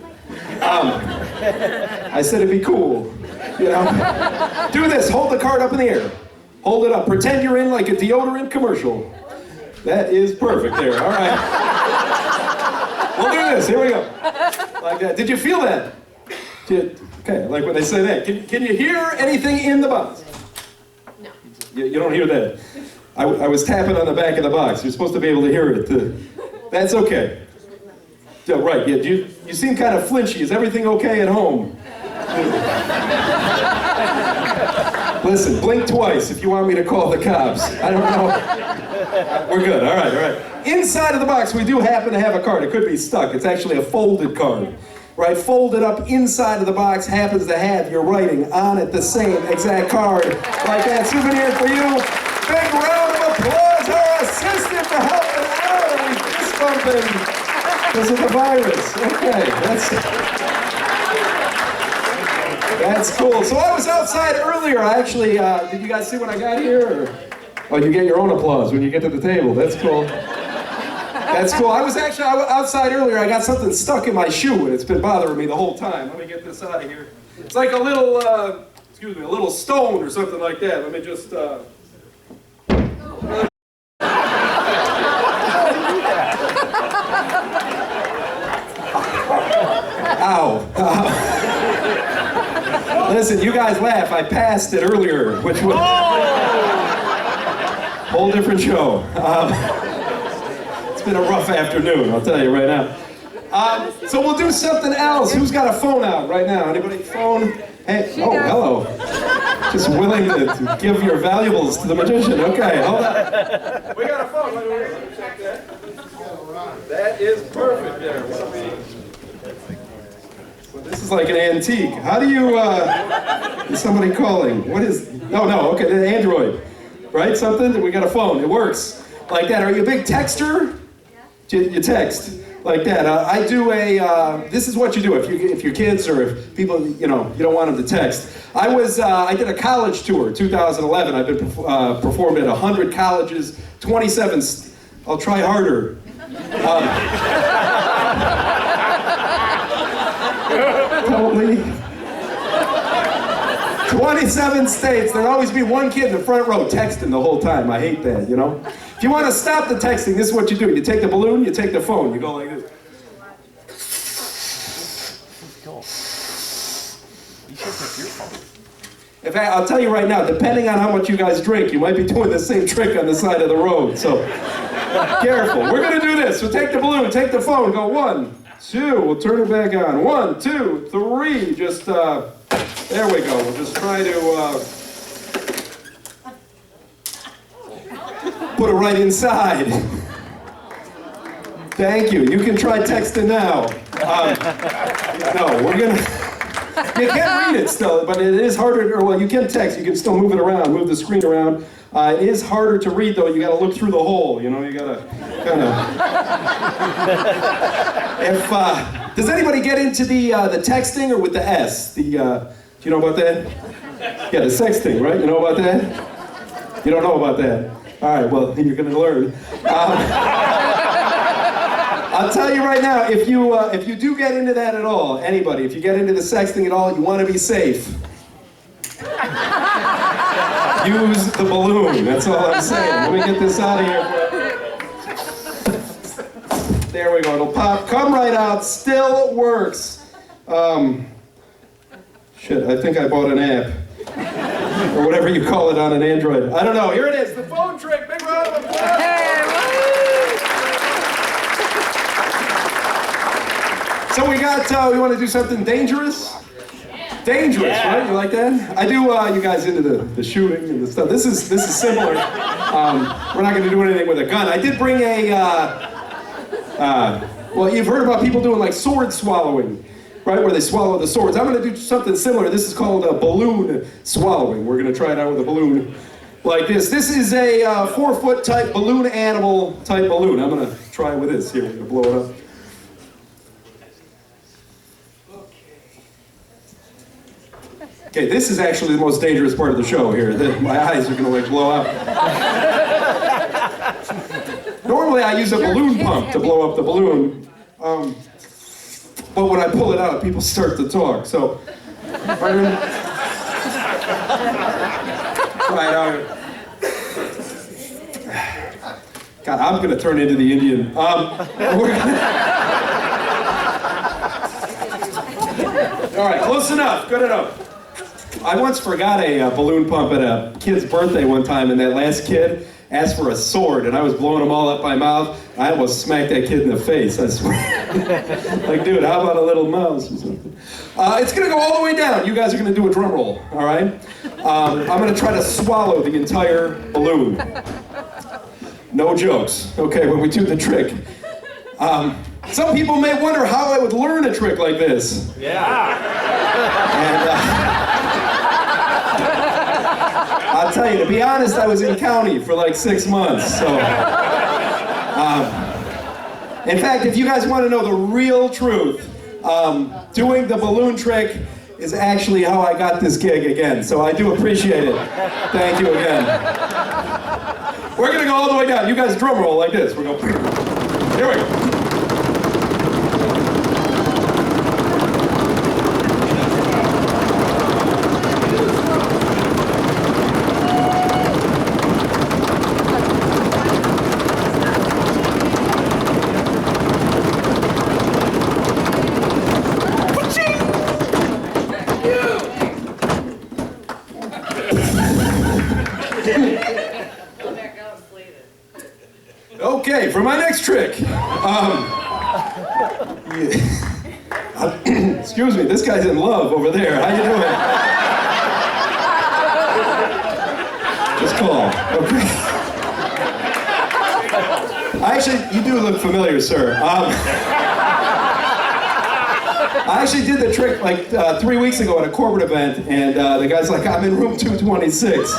I said it'd be cool. You know? Do this, hold the card up in the air. Hold it up, pretend you're in like a deodorant commercial. That is perfect there, all right. We'll do this, here we go. Like that. Did you feel that? Okay, like when they say that. Can you hear anything in the box? No. You don't hear that. I was tapping on the back of the box. You're supposed to be able to hear it. That's okay. Yeah, right, yeah, you seem kind of flinchy. Is everything okay at home? Listen, blink twice if you want me to call the cops. I don't know. We're good, all right, all right. Inside of the box, we do happen to have a card. It could be stuck. It's actually a folded card, right? Folded up inside of the box happens to have your writing on it, the same exact card. Like that, souvenir for you. Big round of applause, our assistant for helping out. He's fist bumping because of the virus. Okay, that's cool. So I was outside earlier. I actually, did you guys see when I got here? Or? Oh, you get your own applause when you get to the table. That's cool. That's cool. I was outside earlier. I got something stuck in my shoe, and it's been bothering me the whole time. Let me get this out of here. It's like a little, excuse me, a little stone or something like that. Let me just, Ow. Listen, you guys laugh. I passed it earlier, which was whole different show. It's been a rough afternoon, I'll tell you right now. So we'll do something else. Who's got a phone out right now? Anybody phone? Hey, oh, hello. Just willing to give your valuables to the magician. Okay, hold on. We got a phone. Let me check that. That is perfect there. Well, this is like an antique. How do you, is somebody calling? What is, no, okay, the Android. Right, something? We got a phone, it works. Like that, are you a big texter? You text, like that. I do this is what you do if your kids or if people, you don't want them to text. I did a college tour, 2011. I've been performed at 100 colleges, 27, I'll try harder. Totally. 27 states, there'd always be one kid in the front row texting the whole time. I hate that, If you want to stop the texting, this is what you do. You take the balloon, you take the phone, you go like this. In fact, I'll tell you right now, depending on how much you guys drink, you might be doing the same trick on the side of the road, so careful. We're going to do this. We'll take the balloon, take the phone, go 1, 2, we'll turn it back on. 1, 2, 3, just, there we go. We'll just try to put it right inside. Thank you. You can try texting now. No, we're gonna. You can read it still, but it is harder. Or well, you can text. You can still move it around, move the screen around. It is harder to read though. You got to look through the hole. You got to kind of. Does anybody get into the texting or with the S? Do you know about that? Yeah, the sexting, right? You know about that? You don't know about that? All right, well, you're going to learn. I'll tell you right now, if you do get into that at all, anybody, if you get into the sexting at all, you want to be safe. Use the balloon, that's all I'm saying. Let me get this out of here. There we go, it'll pop, come right out, still works. Shit, I think I bought an app. Or whatever you call it on an Android. I don't know. Here it is, the phone trick. Big round of applause. So we want to do something dangerous? Dangerous, right? You like that? I do, you guys into the shooting and the stuff. This is similar. We're not going to do anything with a gun. I did bring well, you've heard about people doing like sword swallowing. Right, where they swallow the swords. I'm going to do something similar. This is called a balloon swallowing. We're going to try it out with a balloon like this. This is a 4-foot type balloon animal type balloon. I'm going to try with this. Here, we're going to blow it up. Okay, this is actually the most dangerous part of the show here. My eyes are gonna like blow up. Normally I use a balloon pump to blow up the balloon. But when I pull it out, people start to talk, so. Right out. God, I'm gonna turn into the Indian. All right, close enough, good enough. I once forgot a balloon pump at a kid's birthday one time, and that last kid asked for a sword, and I was blowing them all up my mouth. I almost smacked that kid in the face, I swear. Like, dude, how about a little mouse or something? It's gonna go all the way down. You guys are gonna do a drum roll, all right? I'm gonna try to swallow the entire balloon. No jokes. Okay, when we do the trick. Some people may wonder how I would learn a trick like this. Yeah. And I'll tell you, to be honest, I was in county for like 6 months, so. In fact, if you guys want to know the real truth, doing the balloon trick is actually how I got this gig again, so I do appreciate it. Thank you again. We're gonna go all the way down. You guys drum roll like this. We're going, here we go. Okay, for my next trick. Excuse me, this guy's in love over there. How you doing? Just call. Okay. Actually, you do look familiar, sir. I actually did the trick like 3 weeks ago at a corporate event, and the guy's like, I'm in room 226.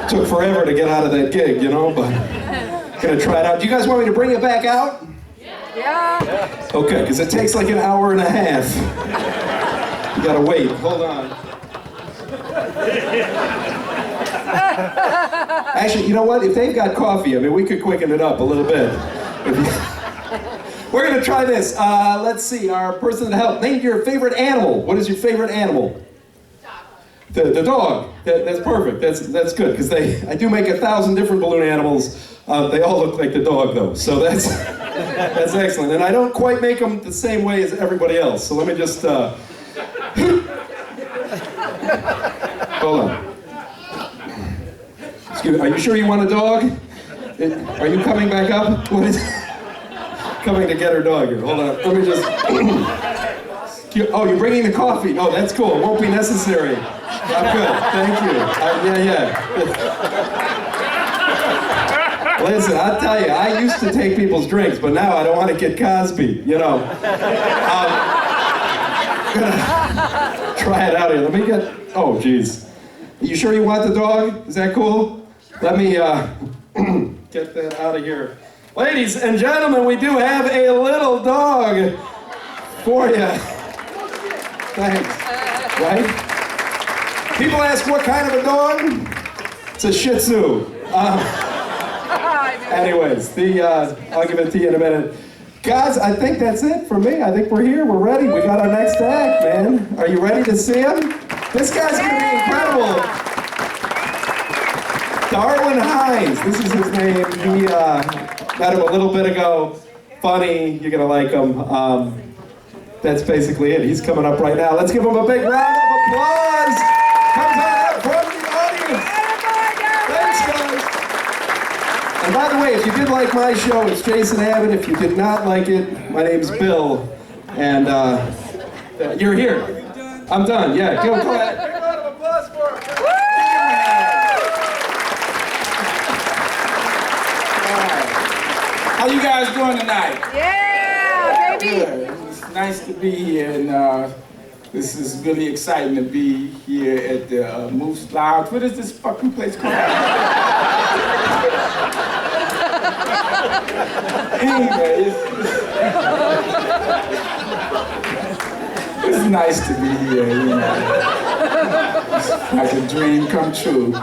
Took forever to get out of that gig, you know, but gonna try it out. Do you guys want me to bring it back out? Yeah. Okay, because it takes like an hour and a half. You gotta wait. Hold on. Actually, you know what? If they've got coffee, I mean, we could quicken it up a little bit. We're gonna try this. Let's see, our person to help. Name your favorite animal. What is your favorite animal? The dog. That's perfect. That's good, because I do make 1,000 different balloon animals. They all look like the dog, though. So that's excellent. And I don't quite make them the same way as everybody else. So let me just hold on. Excuse me. Are you sure you want a dog? Are you coming back up? What is coming to get her dog here? Hold on. Let me just. Oh, you're bringing the coffee. Oh, that's cool. It won't be necessary. I'm good. Thank you. Yeah. Listen, I'll tell you, I used to take people's drinks, but now I don't want to get Cosby, you know. I'm gonna try it out here. Let me get, oh, geez. You sure you want the dog? Is that cool? Let me get that out of here. Ladies and gentlemen, we do have a little dog for you. Thanks. Right? People ask what kind of a dog? It's a Shih Tzu. Anyways, I'll give it to you in a minute. Guys, I think that's it for me. I think we're here. We're ready. We got our next act, man. Are you ready to see him? This guy's going to be incredible. Darwin Hines. This is his name. He met him a little bit ago. Funny. You're going to like him. That's basically it. He's coming up right now. Let's give him a big round of applause. Comes on up from the audience. Thanks, guys. And by the way, if you did like my show, it's Jason Abbott. If you did not like it, my name's Bill. And you're here. I'm done. Yeah, go ahead. Big round of applause for him. How you guys doing tonight? Yeah, baby. Good. It's nice to be here, and this is really exciting to be here at the Moose Lounge. What is this fucking place called? Anyway, it's nice to be here, you know. Like a dream come true.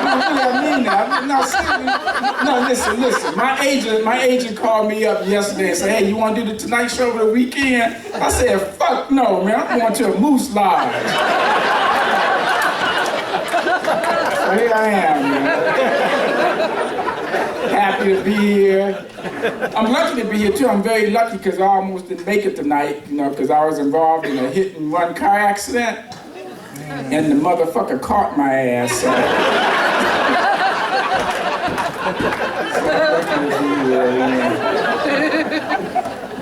I mean that. No, seriously. No, listen. My agent called me up yesterday and said, hey, you want to do the Tonight Show over the weekend? I said, fuck no, man. I'm going to a Moose Lodge. So here I am, man. Happy to be here. I'm lucky to be here too. I'm very lucky because I almost didn't make it tonight, you know, because I was involved in a hit and run car accident. And the motherfucker caught my ass. So.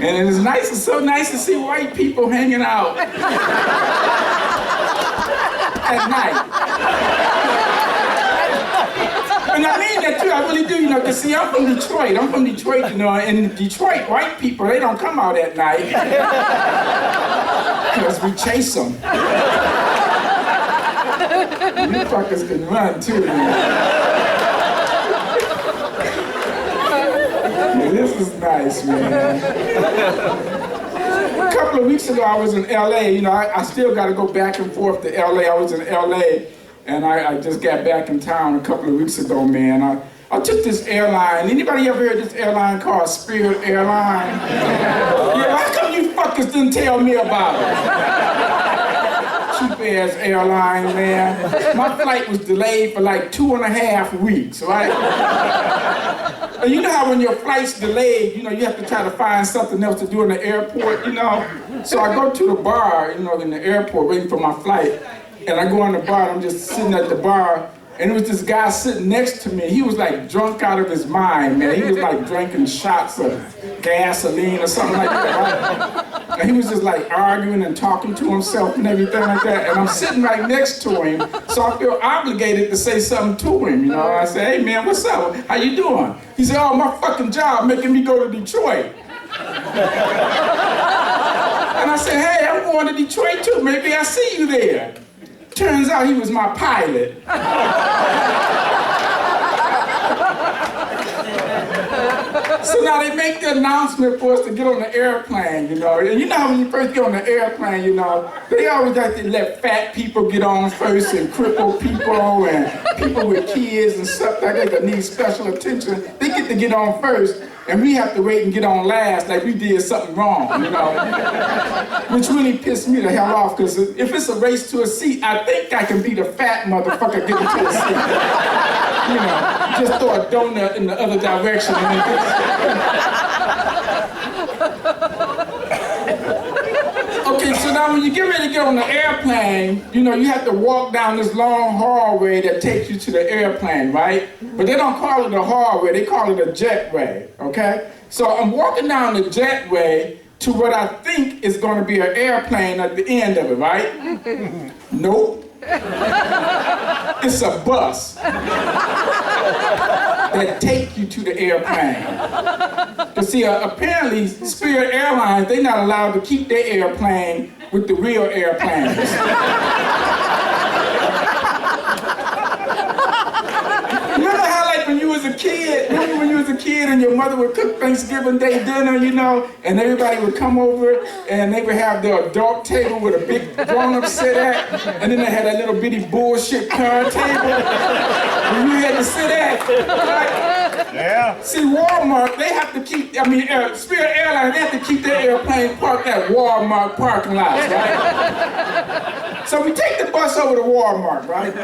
And it's so nice to see white people hanging out at night. And I mean that too, I really do, you know, because see, I'm from Detroit, you know, and Detroit, white people, they don't come out at night. Because we chase them. You fuckers can run too, man. This is nice, man. A couple of weeks ago, I was in LA. You know, I still got to go back and forth to LA. I was in LA, and I just got back in town a couple of weeks ago, man. I took this airline. Anybody ever heard this airline called Spirit Airline? Yeah, how come you fuckers didn't tell me about it? Cheap-ass airline, man. My flight was delayed for like 2.5 weeks, right? And you know how when your flight's delayed, you know, you have to try to find something else to do in the airport, you know? So I go to the bar, you know, in the airport waiting for my flight. And I go in the bar, and I'm just sitting at the bar, and there was this guy sitting next to me. He was like drunk out of his mind, man. He was like drinking shots of gasoline or something like that, right? And he was just like arguing and talking to himself and everything like that. And I'm sitting right next to him, so I feel obligated to say something to him, you know? I say, hey man, what's up? How you doing? He said, oh, my fucking job making me go to Detroit. And I said, hey, I'm going to Detroit too. Maybe I see you there. Turns out he was my pilot. So now they make the announcement for us to get on the airplane, you know. And you know how when you first get on the airplane, you know, they always like to let fat people get on first and crippled people and people with kids and stuff like that that need special attention. They get on first. And we have to wait and get on last like we did something wrong, you know? Which really pissed me the hell off, because if it's a race to a seat, I think I can be the fat motherfucker getting to a seat. You know, just throw a donut in the other direction and then Okay, so now when you get ready to get on the airplane, you know, you have to walk down this long hallway that takes you to the airplane, right? But they don't call it a hallway, they call it a jetway, okay? So I'm walking down the jetway to what I think is going to be an airplane at the end of it, right? Nope. It's a bus that take you to the airplane. But see, apparently Spirit Airlines, they're not allowed to keep their airplane with the real airplanes. Remember how, like, when you was a kid, and your mother would cook Thanksgiving Day dinner, you know, and everybody would come over and they would have the adult table with a big grown-up sit at, and then they had that little bitty bullshit card table where you had to sit at, right? Yeah. See, Walmart, they have to keep, Spirit Airlines, they have to keep their airplane parked at Walmart parking lots, right? So we take the bus over to Walmart, right?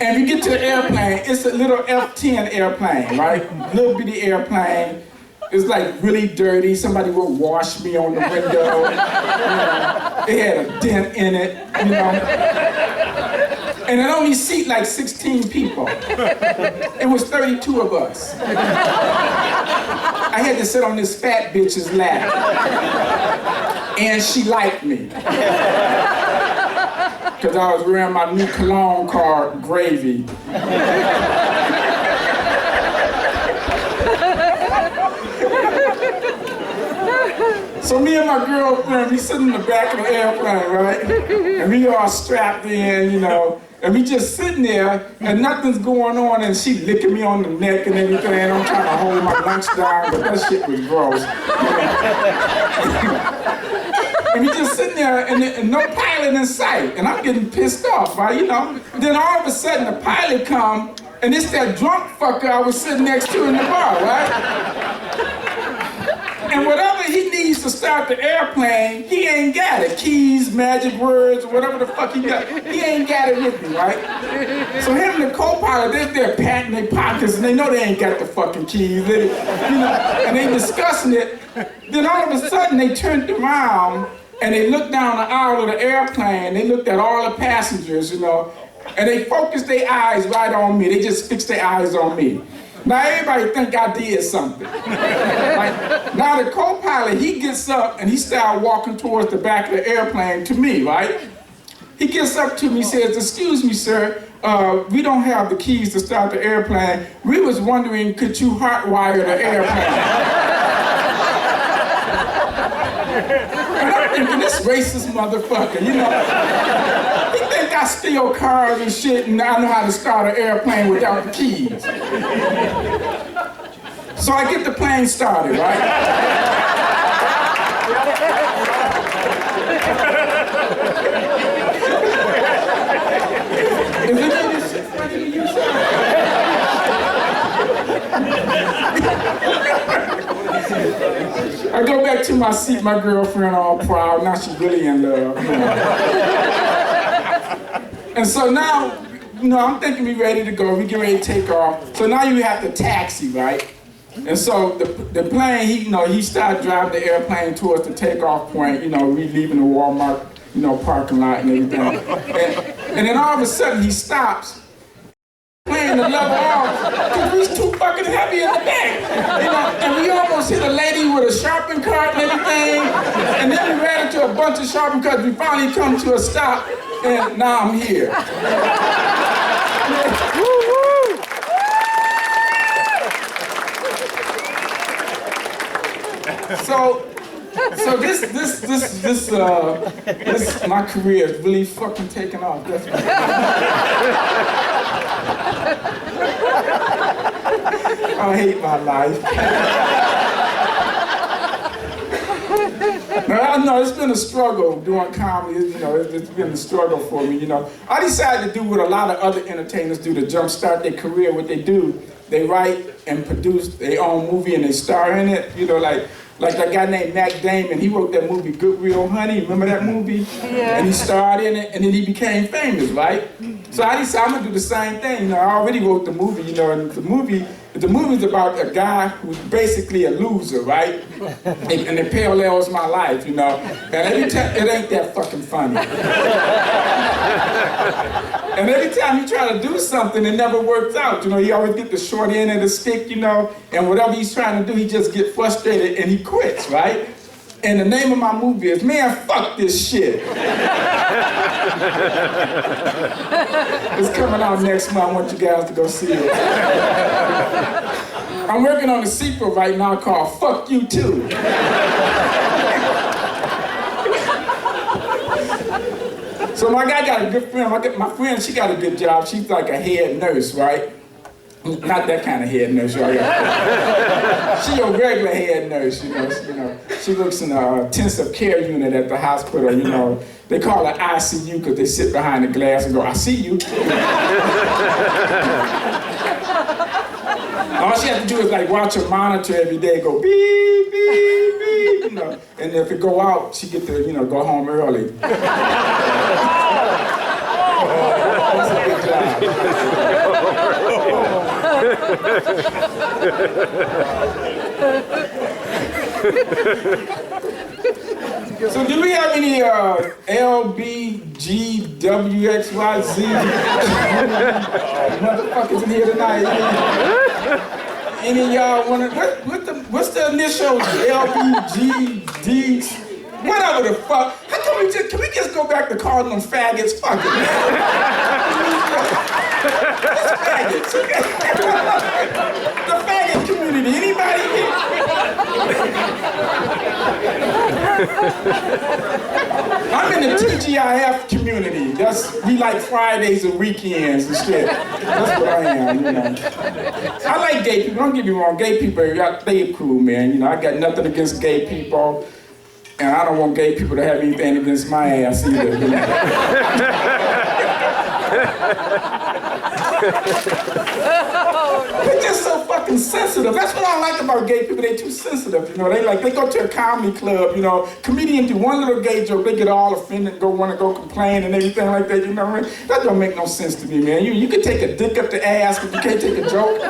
And we get to the airplane, it's a little F-10 airplane, right? Little bitty airplane. It's like really dirty. Somebody would wash me on the window. You know, it had a dent in it, you know. And it only seat like 16 people. It was 32 of us. I had to sit on this fat bitch's lap. And she liked me. Because I was wearing my new cologne called Gravy. So me and my girlfriend, we sitting in the back of the airplane, right? And we all strapped in, you know, and we just sitting there and nothing's going on, and she licking me on the neck and everything, and I'm trying to hold my lunch down, but that shit was gross. And we just sitting there and no pilot in sight. And I'm getting pissed off, right? You know. Then all of a sudden the pilot come, and it's that drunk fucker I was sitting next to in the bar, right? And whatever he needs to start the airplane, he ain't got it. Keys, magic words, whatever the fuck he got, he ain't got it with me, right? So him and the co-pilot, they're there patting their pockets, and they know they ain't got the fucking keys, and they discussing it. Then all of a sudden, they turned around, and they looked down the aisle of the airplane, they looked at all the passengers, and they focused their eyes right on me. They just fixed their eyes on me. Now everybody think I did something. Now the co-pilot, he gets up and he started walking towards the back of the airplane to me, right? He gets up to me, says, "Excuse me, sir, we don't have the keys to start the airplane. We was wondering, could you hotwire the airplane?" And I'm thinking, this racist motherfucker, He think I steal cars and shit and I know how to start an airplane without the keys. So I get the plane started, right? Is it any shit funny to you, sir? I go back to my seat, my girlfriend all proud, now she's really in love. And so now, I'm thinking we ready to go, we get ready to take off. So now you have to taxi, right? And so the plane, he started driving the airplane towards the takeoff point, we leaving the Walmart, parking lot and everything. And then all of a sudden he stops. Playing the level off because he's too fucking heavy in the back. And we almost hit a lady with a shopping cart and everything. And then we ran into a bunch of shopping carts. We finally come to a stop, and now I'm here. So my career is really fucking taking off. That's I hate my life. No, it's been a struggle doing comedy. It's been a struggle for me. I decided to do what a lot of other entertainers do to jumpstart their career. What they do, they write and produce their own movie and they star in it. Like that guy named Mac Damon, he wrote that movie, Good Real Honey, remember that movie? Yeah. And he starred in it, and then he became famous, right? So I decided I'm gonna do the same thing. I already wrote the movie, and the movie's about a guy who's basically a loser, right? And it parallels my life, And every time, it ain't that fucking funny. And every time he try to do something, it never works out. He always get the short end of the stick, and whatever he's trying to do, he just get frustrated and he quits, right? And the name of my movie is, Man, Fuck This Shit. It's coming out next month. I want you guys to go see it. I'm working on a sequel right now called Fuck You Too. So my guy got a good friend. My friend, she got a good job. She's like a head nurse, right? Not that kind of head nurse, right? She a regular head nurse, She works in a intensive care unit at the hospital, They call it ICU because they sit behind the glass and go, I see you. All she has to do is watch her monitor every day, go beep, beep, beep, And if it go out, she get to, go home early. That's a good job. So do we have any LBGWXYZ motherfuckers in here tonight? Any of y'all want to, what's the initials? LBGD, whatever the fuck. How can we just go back to calling them faggots? Fuck it, man. It's faggots. The faggot community, anybody here? I'm in the TGIF community. We like Fridays and weekends and shit. That's what I am, I like gay people, don't get me wrong, gay people, they cool, man. I got nothing against gay people. And I don't want gay people to have anything against my ass either. You know? They're just so fucking sensitive. That's what I like about gay people. They're too sensitive. You know, they go to a comedy club. You know, comedians do one little gay joke, they get all offended, and want to go complain and everything like that. You know what I mean? That don't make no sense to me, man. You can take a dick up the ass, but you can't take a joke.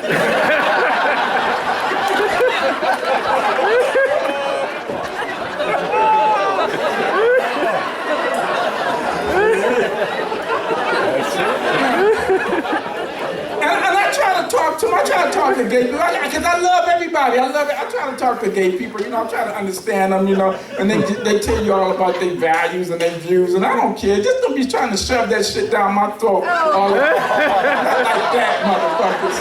I try to talk to gay people, because I love everybody. I try to talk to gay people, you know, I try to understand them, you know, and they tell you all about their values and their views, and I don't care. Just don't be trying to shove that shit down my throat. Not like that, motherfuckers.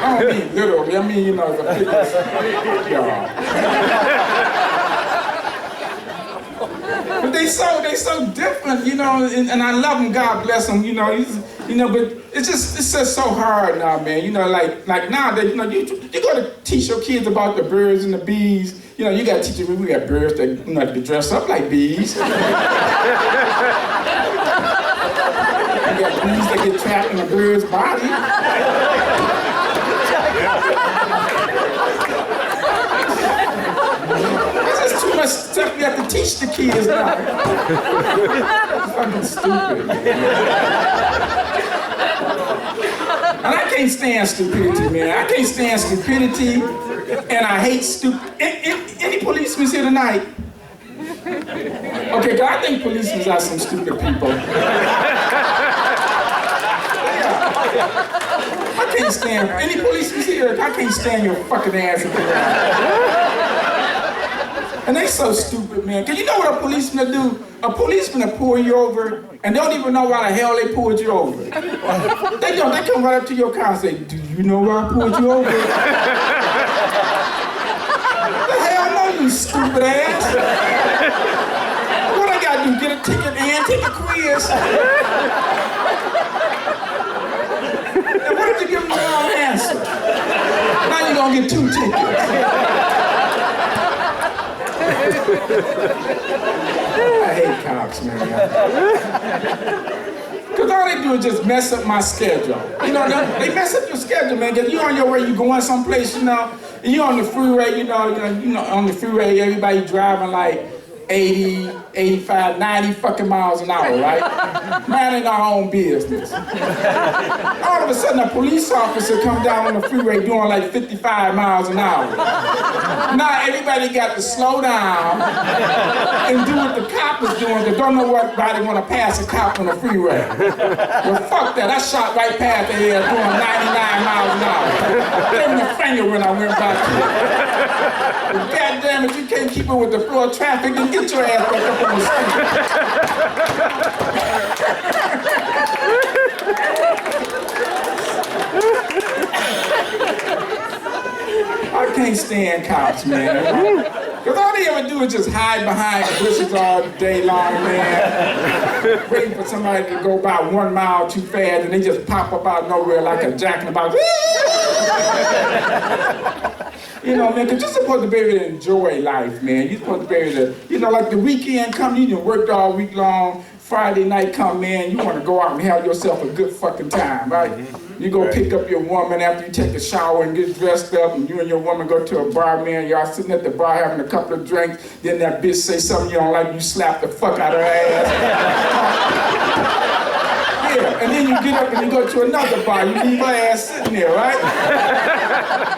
I don't mean literally, I mean, you know, the biggest, y'all. But they so different, you know, and I love them, God bless them, you know, but it's just so hard now, man. You know, like nowadays, you know, you got to teach your kids about the birds and the bees. You know, you got to teach them, we got birds that, you know, that dress up like bees. We got bees that get trapped in a bird's body. That's just too much stuff we have to teach the kids now. It's fucking stupid. And I can't stand stupidity, man. I can't stand stupidity, and I hate stupid. Any policemen here tonight? Okay, 'cause I think policemen are some stupid people. I can't stand any policemen here. I can't stand your fucking ass. And they so stupid, man. Cause you know what a policeman do? A policeman will pull you over and don't even know why the hell they pulled you over. They don't. They come right up to your car and say, "Do you know why I pulled you over?" The hell no, you stupid ass. What I gotta do? Get a ticket and take a quiz? And what if you give them the wrong answer? Now you're gonna get 2 tickets. I hate cops, man. Because all they do is just mess up my schedule. You know, they mess up your schedule, man. Because you on your way, you going someplace, you know, and you on the freeway, you know, on the freeway, everybody driving like 80, 85, 90 fucking miles an hour, right? Minding our own business. All of a sudden, a police officer come down on the freeway doing like 55 miles an hour. Now everybody got to slow down and do what the cop is doing, because don't know what body want to pass a cop on the freeway. Well, fuck that. I shot right past the head doing 99 miles an hour. Gave me a finger when I went by to it. But God damn it, you can't keep it with the flow of traffic, then get your ass back up on the street. I can't stand cops, man. Because all they ever do is just hide behind the bushes all day long, man. Waiting for somebody to go by 1 mile too fast, and they just pop up out of nowhere like a jack in the box. You know, man, because you're supposed to be able to enjoy life, man. You're supposed to be able to, you know, like the weekend come, you done worked all week long, Friday night come in, you want to go out and have yourself a good fucking time, right? You go pick up your woman after you take a shower and get dressed up, and you and your woman go to a bar, man, y'all sitting at the bar having a couple of drinks, then that bitch say something you don't like, you slap the fuck out of her ass. Yeah, and then you get up and you go to another bar, you leave her ass sitting there, right?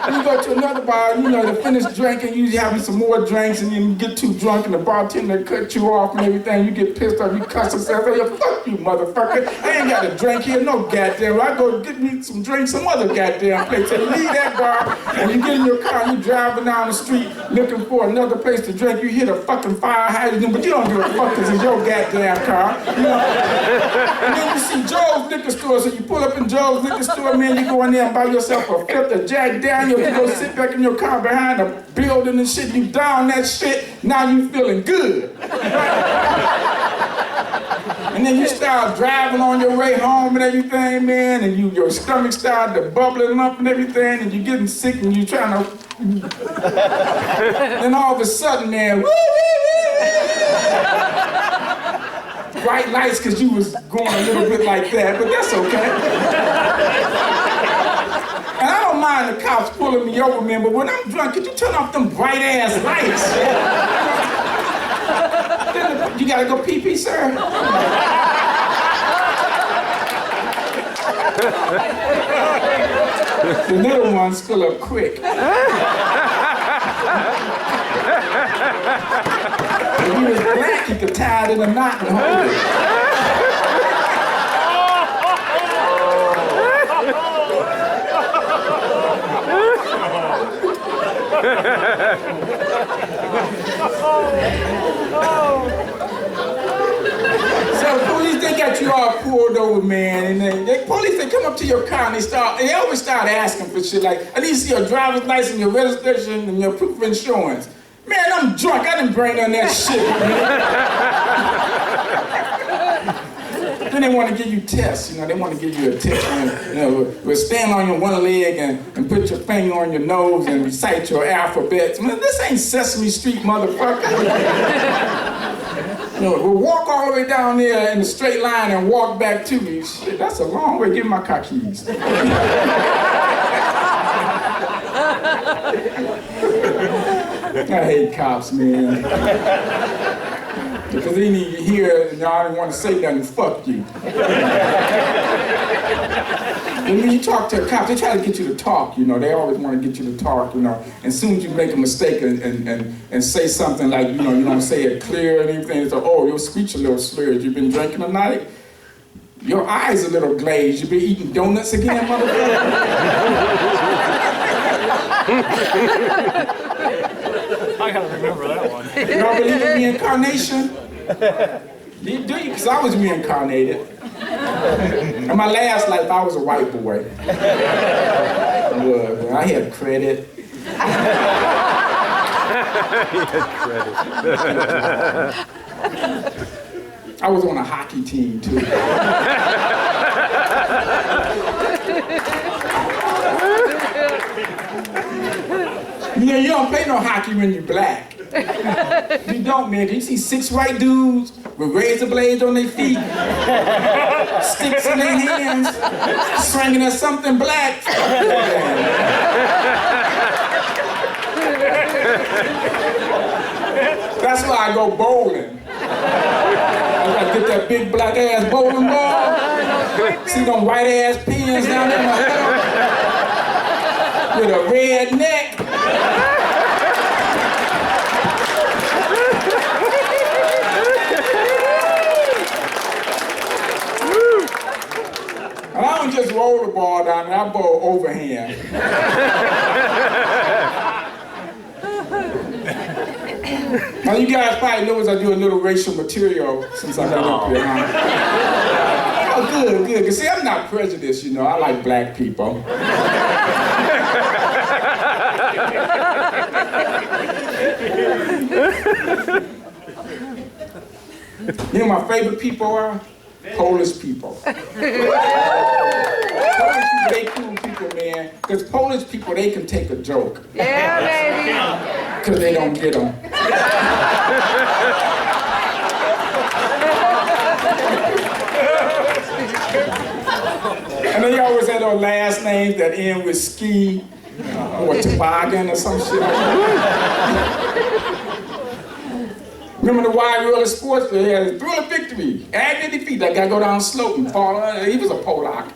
And you go to another bar, you know, to finish drinking, you having some more drinks, and you get too drunk, and the bartender cut you off and everything, you get pissed off, you cuss yourself, hey, fuck you, motherfucker, I ain't got a drink here, no goddamn, I go get me some drinks, some other goddamn place, so you leave that bar, and you get in your car, and you driving down the street, looking for another place to drink, you hit a fucking fire hydrant, but you don't give a fuck, because it's your goddamn car, you know? And then you see Joe's liquor store, so you pull up in Joe's liquor store, man, you go in there and buy yourself a fifth of Jack Daniels, you go sit back in your car behind a building and shit, you down that shit, now you feeling good. And And then you start driving on your way home and everything, man, and your stomach started bubbling up and everything, and you're getting sick and you're trying to... Then all of a sudden, man, woo, woo, woo, woo. Bright lights because you was going a little bit like that, but that's okay. And I don't mind the cops pulling me over, man, but when I'm drunk, could you turn off them bright ass lights? You gotta go pee-pee, sir? The little ones fill up quick. If he was black, he could tie it in a knot and hold it. So the police, they got you all pulled over, man, and they come up to your car and they always start asking for shit like, I need to see your driver's license, your registration, and your proof of insurance. Man, I'm drunk, I didn't bring none of that shit, man. Then they want to give you tests, they want to give you a test, we'll stand on your one leg and put your finger on your nose and recite your alphabet. Man, this ain't Sesame Street, motherfucker. We'll walk all the way down there in a straight line and walk back to me. Shit, that's a long way. Give me my car keys. I hate cops, man. Because they need to hear and y'all didn't want to say nothing, fuck you. And when you talk to a cop, they try to get you to talk, they always want to get you to talk, and as soon as you make a mistake and say something like, you don't say it clear and everything, it's like, oh, your speech a little slurred, you've been drinking tonight? Your eyes a little glazed, you've been eating donuts again, motherfucker? I gotta remember that one. You don't believe in reincarnation? Do you? Because I was reincarnated. In my last life, I was a white boy. I had credit. I was on a hockey team, too. You don't play no hockey when you're black. You don't, man. You see 6 white dudes with razor blades on their feet, sticks in their hands, swinging at something black. That's why I go bowling. I gotta get that big black ass bowling ball. See them white ass pins down there in my head with a red neck. And I don't just roll the ball down there, I bowl overhand. Now you guys probably know as I do a little racial material since I've been up here, huh? Oh, good, good. Cause see, I'm not prejudiced, I like black people. You know my favorite people are? Polish people. Polish people, they cool people, man. Because Polish people, they can take a joke. Yeah, baby. Because they don't get them. And they always had those last names that end with ski or toboggan or some shit like that. Remember the wide reel of sports? They had a thrill of victory, agony defeat. That guy go down slope and fall. He was a Polak.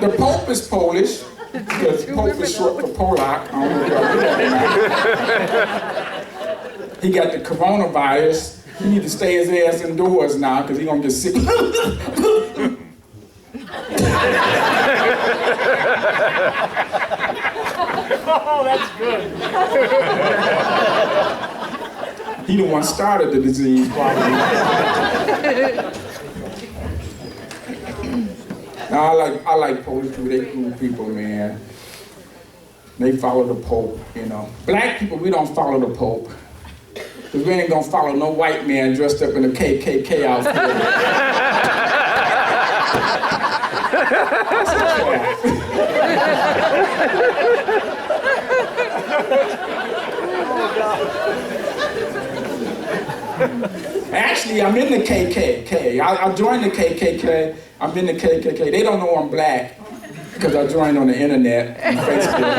The Pope is Polish, because Pope is short for Polak. I don't know if y'all know that. He got the coronavirus. He need to stay his ass indoors now, because he's gonna get sick. Oh, that's good. He the one started the disease, probably. Now, I like Polish people. They cool people, man. They follow the Pope, Black people, we don't follow the Pope. Because we ain't gonna follow no white man dressed up in a KKK outfit. Actually, I'm in the KKK. I joined the KKK. I'm in the KKK. They don't know I'm black because I joined on the internet and Facebook.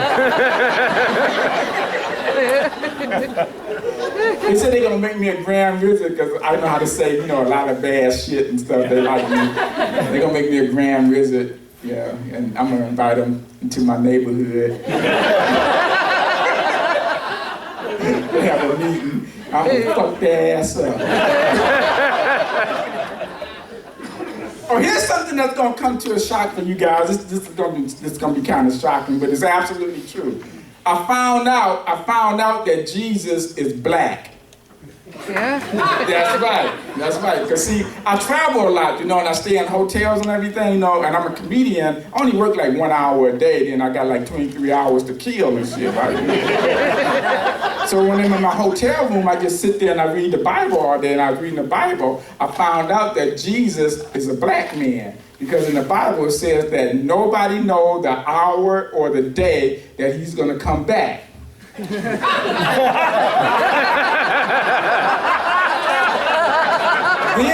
They said they're gonna make me a grand wizard because I know how to say, you know, a lot of bad shit and stuff. They like me. They're gonna make me a grand wizard. Yeah, and I'm gonna invite them into my neighborhood. They have a meeting. I'm gonna fuck their ass up. Oh, here's something that's gonna come to a shock for you guys. This is gonna be kind of shocking, but it's absolutely true. I found out that Jesus is black. Yeah. That's right. Because see, I travel a lot, you know, and I stay in hotels and everything, you know, and I'm a comedian. I only work like 1 hour a day, then I got like 23 hours to kill and shit, right? So when I'm in my hotel room, I just sit there and I read the Bible all day, and I was reading the Bible. I found out that Jesus is a black man. Because in the Bible it says that nobody knows the hour or the day that he's gonna come back. Then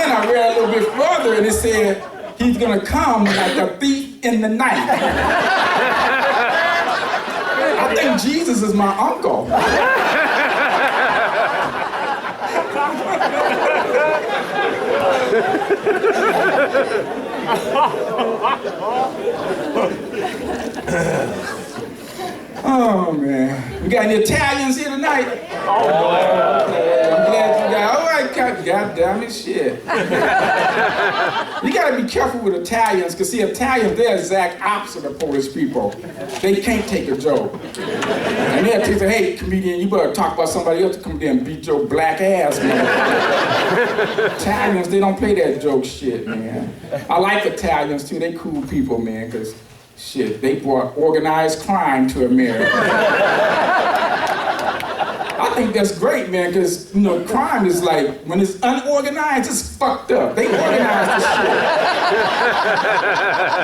I read a little bit further and it said he's gonna come like a thief in the night. I think Jesus is my uncle. Oh man, we got any Italians here tonight? I'm glad you got. All right, God damn it, shit. You gotta be careful with Italians, because see, Italians, they're the exact opposite of Polish people. They can't take a joke. And they'll say, hey, comedian, you better talk about somebody else to come there and beat your black ass, man. Italians, they don't play that joke shit, man. I like Italians too, they cool people, man, because shit, they brought organized crime to America. I think that's great, man, because, you know, crime is like, when it's unorganized, it's fucked up. They organize this shit.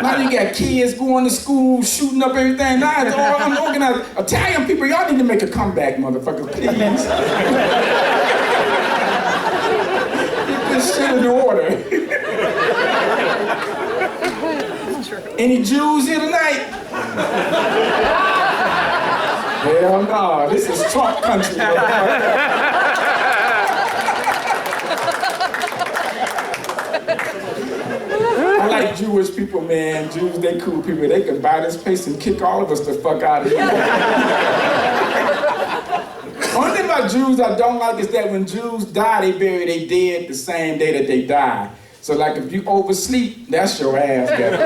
Now you got kids going to school, shooting up everything. Now it's all unorganized. Italian people, y'all need to make a comeback, motherfuckers, please. Get this shit in order. Any Jews here tonight? Hell no, this is Trump country. I like Jewish people, man. Jews, they cool people. They can buy this place and kick all of us the fuck out of here. Only thing about Jews I don't like is that when Jews die, they bury their dead the same day that they die. So like if you oversleep, that's your ass, guy.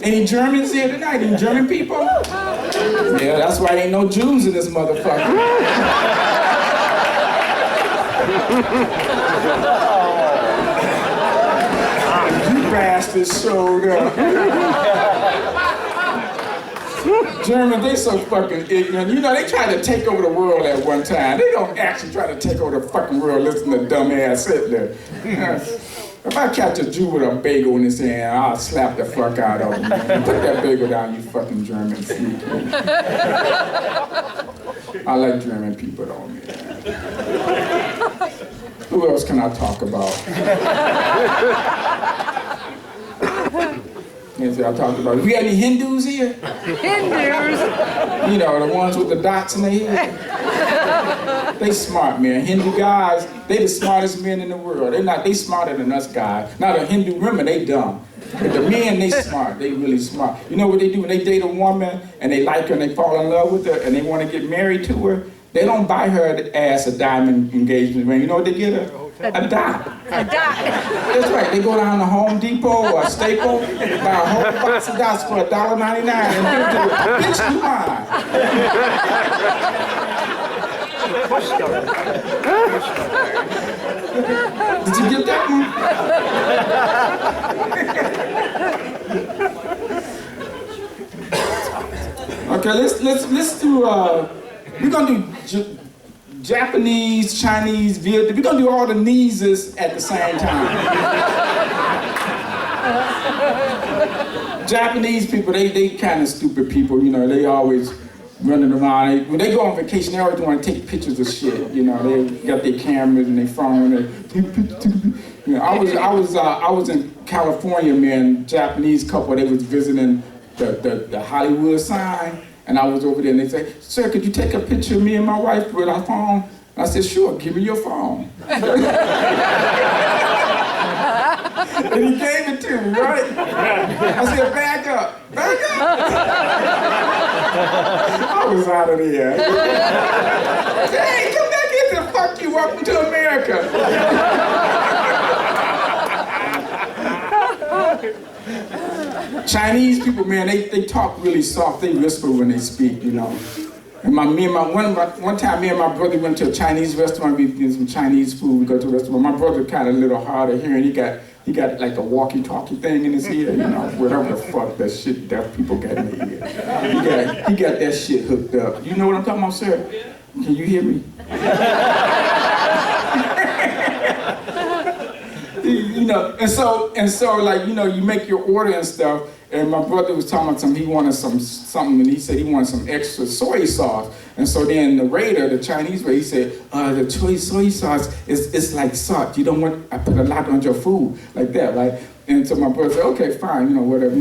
Any Germans here tonight? Any German people? Yeah, that's why ain't no Jews in this motherfucker. You bastards showed up. Germans, they so fucking ignorant. You know, they tried to take over the world at one time. They don't actually try to take over the fucking world, listen to dumbass Hitler. If I catch a Jew with a bagel in his hand, I'll slap the fuck out of him. Man. Put that bagel down, you fucking German freak. I like German people though, man. Who else can I talk about? I talked about it. We got any Hindus here? Hindus? You know, the ones with the dots in their head. They smart, man. Hindu guys, they the smartest men in the world. They smarter than us guys. Now the Hindu women, they dumb. But the men, they smart. They really smart. You know what they do when they date a woman and they like her and they fall in love with her and they want to get married to her? They don't buy her ass a diamond engagement ring. You know what they get her? A dot. A dot. That's right. They go down to Home Depot or Staples, buy a whole box of dots for $1.99 and give it to her. Bitch, you mine. Did you get that one? Okay, let's do We're gonna do Japanese, Chinese, Vietnamese. We're gonna do all the kneeses at the same time. Japanese people, they kind of stupid people, you know, they always running around. When they go on vacation, they always want to take pictures of shit, you know, they got their cameras and their phone. You know, I was in California, man, Japanese couple, they was visiting the Hollywood sign, and I was over there and they said, "Sir, could you take a picture of me and my wife with our phone?" I said, "Sure, give me your phone." And he gave it to me, right? I said, "Back up, back up." I was out of there. I said, "Hey, come back here and fuck you, welcome to America." Chinese people, man, they talk really soft. They whisper when they speak, you know. And one time, me and my brother went to a Chinese restaurant. We did some Chinese food. We go to a restaurant. My brother kind of a little hard of hearing. He got like a walkie-talkie thing in his ear, you know, whatever the fuck that shit deaf people got in their ear. He got that shit hooked up. You know what I'm talking about, sir? Can you hear me? You know, and so like, you know, you make your order and stuff, and my brother was talking about something, he wanted something, and he said he wanted some extra soy sauce. And so then the waiter, the Chinese waiter, he said, the soy sauce is like salt. You don't want, I put a lot on your food, like that, right? And so my brother said, okay, fine, you know, whatever.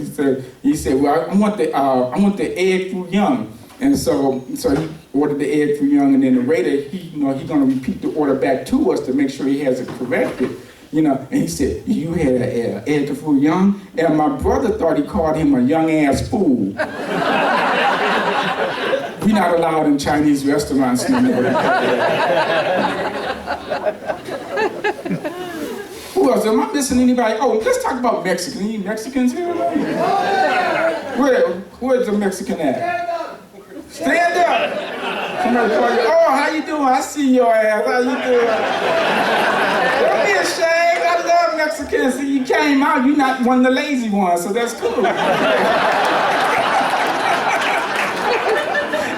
He said, well, I want the egg foo young. And so he ordered the egg foo young, and then the waiter, he's gonna repeat the order back to us to make sure he has it corrected. You know, and he said, "You had an egg foo young?" And my brother thought he called him a young ass fool. We're not allowed in Chinese restaurants anymore. Who else? Am I missing anybody? Oh, let's talk about Mexican. Any Mexicans here? Where's the Mexican at? Stand up! Somebody call you, "Oh, how you doing? I see your ass. How you doing?" Don't be ashamed. I love Mexicans. See, you came out, you're not one of the lazy ones, so that's cool.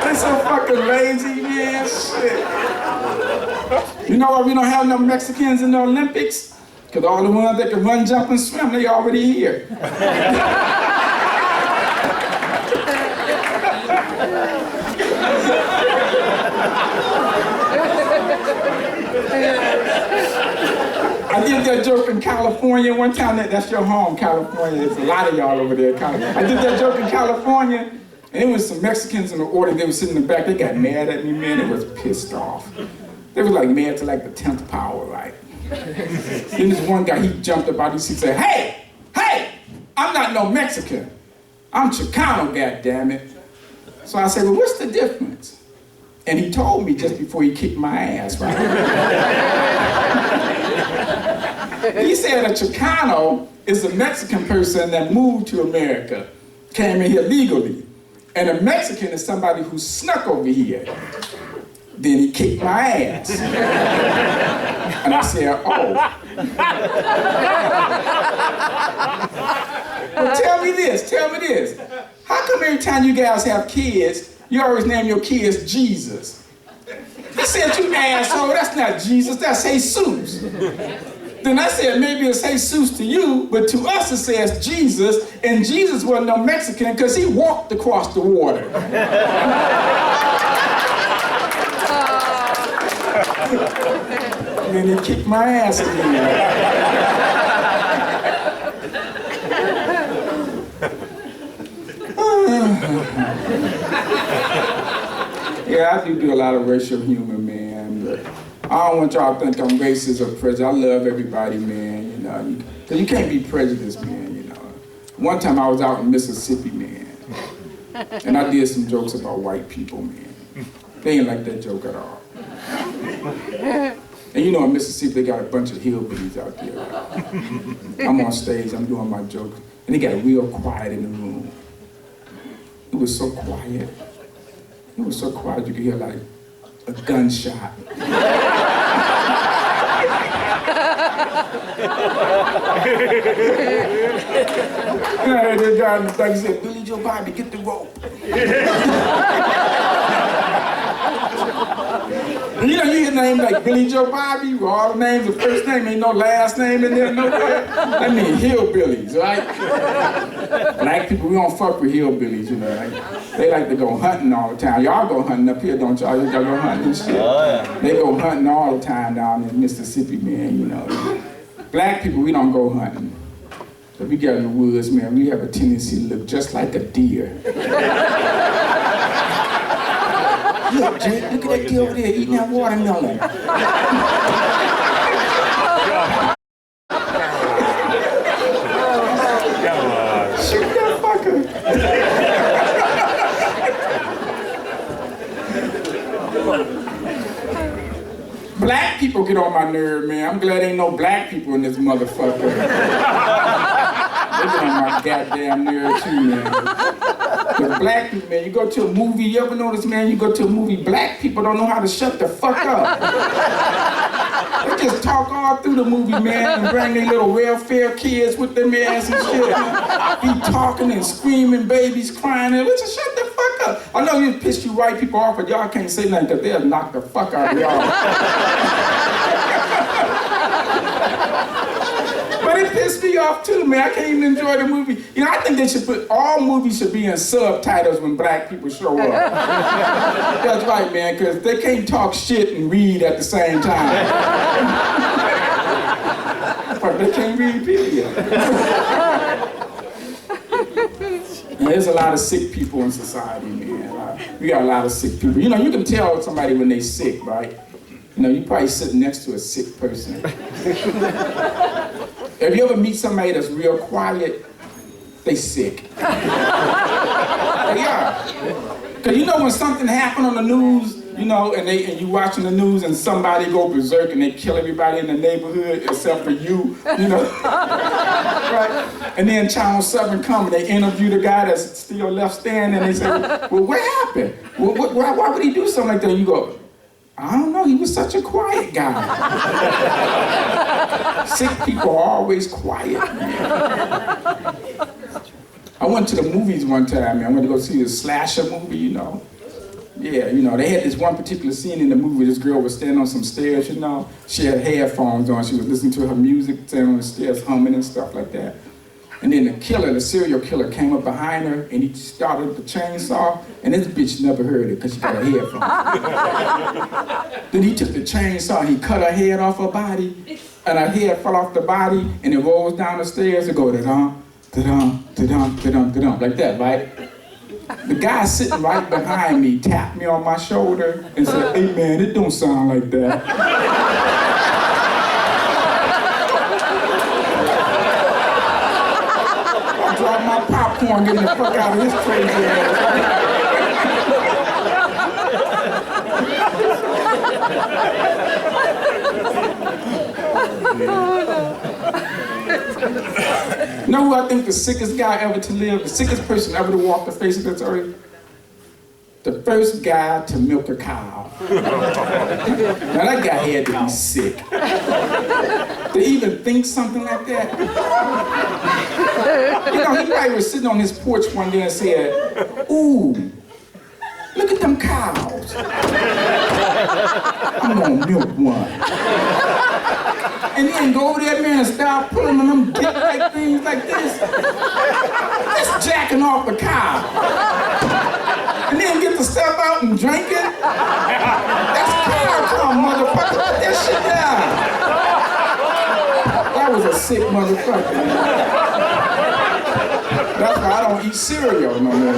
They're so fucking lazy, man. Shit. You know why we don't have no Mexicans in the Olympics? Because all the ones that can run, jump, and swim, they already here. I did that joke in California one time. That's your home, California. There's a lot of y'all over there. I did that joke in California, and it was some Mexicans in the audience. They were sitting in the back. They got mad at me, man. They was pissed off. They were like mad to like the 10th power, right? Then this one guy, he jumped up out of his seat and said, hey, I'm not no Mexican. I'm Chicano, goddammit. So I said, well, what's the difference? And he told me just before he kicked my ass, right? He said a Chicano is a Mexican person that moved to America, came in here legally. And a Mexican is somebody who snuck over here. Then he kicked my ass. And I said, oh. Well, tell me this. How come every time you guys have kids, you always name your kids Jesus? He said, you asshole, that's not Jesus, that's Jesus. Then I said, maybe it's Jesus to you, but to us it says Jesus, and Jesus wasn't no Mexican because he walked across the water. And then he kicked my ass again. Yeah, I do a lot of racial humor, man. But I don't want y'all to think I'm racist or prejudiced. I love everybody, man, you know. Because you can't be prejudiced, man, you know. One time I was out in Mississippi, man. And I did some jokes about white people, man. They ain't like that joke at all. And you know, in Mississippi, they got a bunch of hillbillies out there. Right? I'm on stage, I'm doing my joke, and they got real quiet in the room. It was so quiet. It was so quiet you could hear like a gunshot. And the guy in the back said, Billy Joe Bobby, get the rope. You know, you hear names like Billy Joe Bobby, where all the names, the first name ain't no last name in there nowhere. That mean hillbillies, right? Black people, we don't fuck with hillbillies, you know. Like, they like to go hunting all the time. Y'all go hunting up here, don't y'all? Y'all go hunting and shit. Oh, yeah. They go hunting all the time down in Mississippi, man, you know. Black people, we don't go hunting. If we get in the woods, man, we have a tendency to look just like a deer. Look, Jake, look at that deer over there eating that watermelon. Shoot that fucker. Black people get on my nerve, man. I'm glad ain't no black people in this motherfucker. They get on my goddamn nerve too, man. The black people, man, you go to a movie, you ever notice, man, you go to a movie, black people don't know how to shut the fuck up. They just talk all through the movie, man, and bring their little welfare kids with them ass and shit. Be talking and screaming, babies crying, and just shut the fuck up. I know you pissed you white people off, but y'all can't say nothing because they'll knock the fuck out of y'all. But it pissed me off too, man. I can't even enjoy the movie. You know, I think they should all movies should be in subtitles when black people show up. That's right, man, because they can't talk shit and read at the same time. But they can't read, period. And there's a lot of sick people in society, man. We got a lot of sick people. You know, you can tell somebody when they're sick, right? You know, you probably sitting next to a sick person. If you ever meet somebody that's real quiet, they sick. They are. Because you know when something happened on the news, you know, and you watching the news and somebody go berserk and they kill everybody in the neighborhood except for you, you know? Right? And then Channel 7 come and they interview the guy that's still left standing and they say, well, what happened? Why would he do something like that? And you go, I don't know, he was such a quiet guy. Sick people are always quiet, man. I went to the movies one time, man. I went to go see a slasher movie, you know. Yeah, you know, they had this one particular scene in the movie. This girl was standing on some stairs, you know. She had headphones on. She was listening to her music, standing on the stairs, humming and stuff like that. And then the serial killer came up behind her and he started the chainsaw, and this bitch never heard it because she got her headphones. Then he took the chainsaw and he cut her head off her body, and her head fell off the body, and it rolls down the stairs and go da-dum, da-dum, da-dum, da-dum, da-dum, like that, right? The guy sitting right behind me tapped me on my shoulder and said, hey man, it don't sound like that. Drop my popcorn, get the fuck out of this crazy ass. You know who I think the sickest guy ever to live, the sickest person ever to walk the face of this earth? The first guy to milk a cow. Now that guy had to be sick. To even think something like that. You know, he probably was sitting on his porch one day and said, ooh, look at them cows. I'm gonna milk one. And then go over there, man, and start pulling on them dick-like things like this. Just jacking off the cow. And then get the stuff out and drink it. That's cow cum, motherfucker. Put that shit down. That was a sick motherfucker, man. That's why I don't eat cereal no more.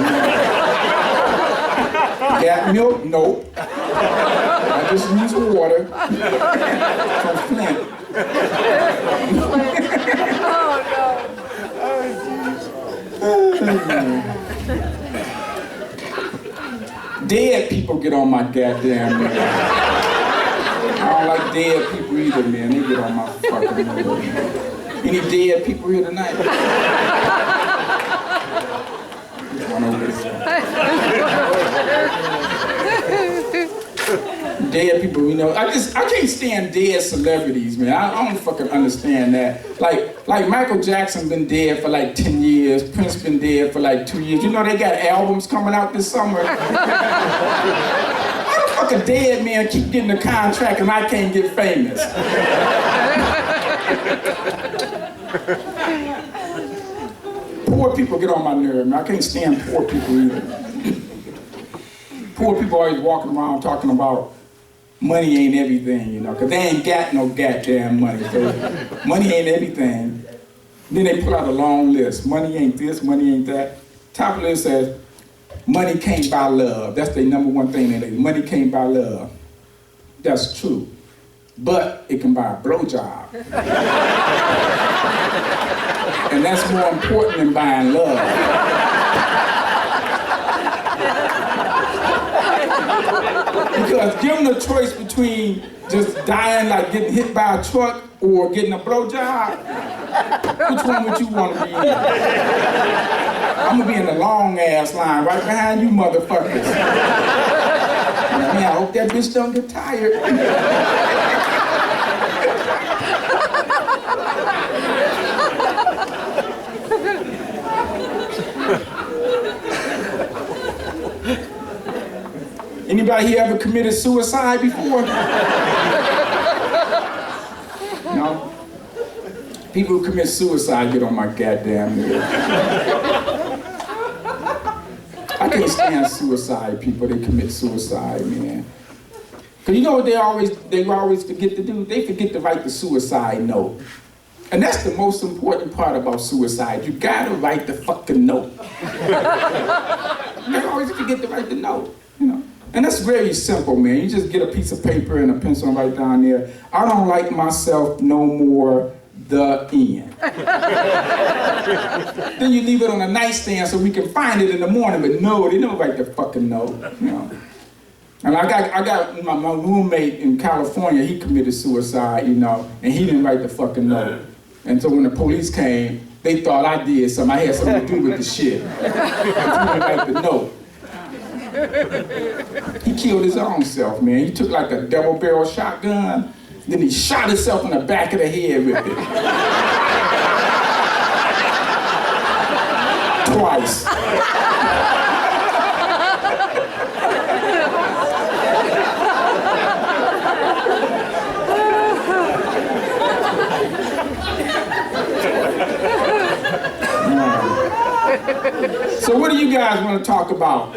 Got milk? Nope. I just use water from Flint. Dead people get on my goddamn nerves. I don't like dead people either, man. They get on my fucking nerves. Any dead people here tonight? One over there. Dead people, you know, I can't stand dead celebrities, man. I don't fucking understand that. Like Michael Jackson been dead for like 10 years, Prince been dead for like 2 years. You know they got albums coming out this summer. Why the Fuck a dead man keep getting a contract and I can't get famous. Poor people get on my nerve, man. I can't stand poor people either. Poor people always walking around talking about money ain't everything, you know, because they ain't got no goddamn money. So money ain't everything. Then they pull out a long list. Money ain't this, money ain't that. Top of the list says, money can't buy love. That's the number one thing they say. Money can't buy love. That's true. But it can buy a blowjob. And that's more important than buying love. Because given the choice between just dying like getting hit by a truck or getting a blowjob, which one would you want to be in? I'm gonna be in the long ass line right behind you motherfuckers. Man, I hope that bitch don't get tired. Anybody here ever committed suicide before? No? People who commit suicide get on my goddamn nerves. I can't stand suicide people that commit suicide, man. Cause you know what they always forget to do? They forget to write the suicide note. And that's the most important part about suicide. You gotta write the fucking note. They always forget to write the note, you know. And that's very simple, man. You just get a piece of paper and a pencil and write down there, I don't like myself no more, the end. Then you leave it on a nightstand so we can find it in the morning, but no, they don't write the fucking note, you know. And I got my roommate in California, he committed suicide, you know, and he didn't write the fucking note. And so when the police came, they thought I did something, I had something to do with the shit. He didn't write the note. He killed his own self, man. He took like a double-barrel shotgun, then he shot himself in the back of the head with it. Twice. So what do you guys want to talk about?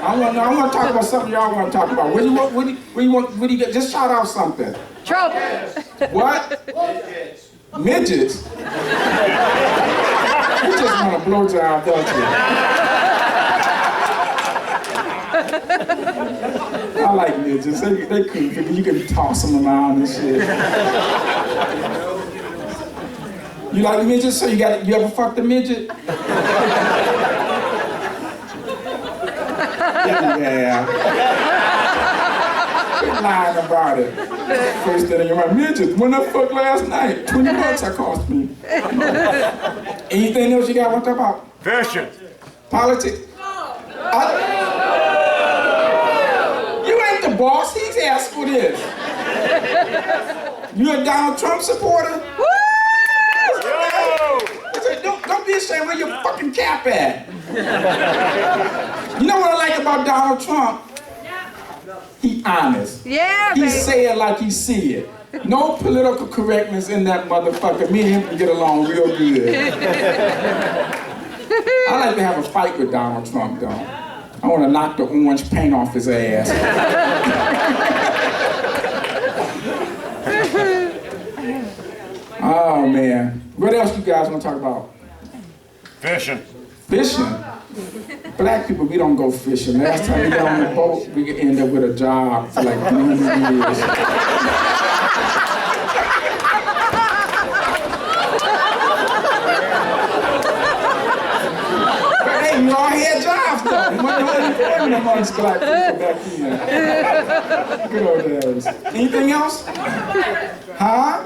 I want to talk about something y'all want to talk about. What do you want, just shout out something. Trump. What? Midgets. You just want a blowjob, don't you? I like midgets. They cool. You can toss them around and shit. You like midgets? So you ever fucked a midget? Yeah. Quit lying about it. First thing you're my midget. When I fucked last night, $20 that cost me. Anything else you got to talk about? Fishing. Politics? You ain't the boss. He's asked for this. You a Donald Trump supporter? Don't be ashamed. Where your fucking cap at? You know what I like about Donald Trump? He honest. Yeah, He baby. say it like he see it. No political correctness in that motherfucker. Me and him can get along real good. I like to have a fight with Donald Trump, though. I want to knock the orange paint off his ass. Oh, man. What else you guys want to talk about? Fishing. Fishing? Black people, we don't go fishing. Last time we got on the boat, we could end up with a job for like 100 years. But hey, we all had jobs though. We wasn't holding employment amongst black people back then. Good old days. Anything else? Huh?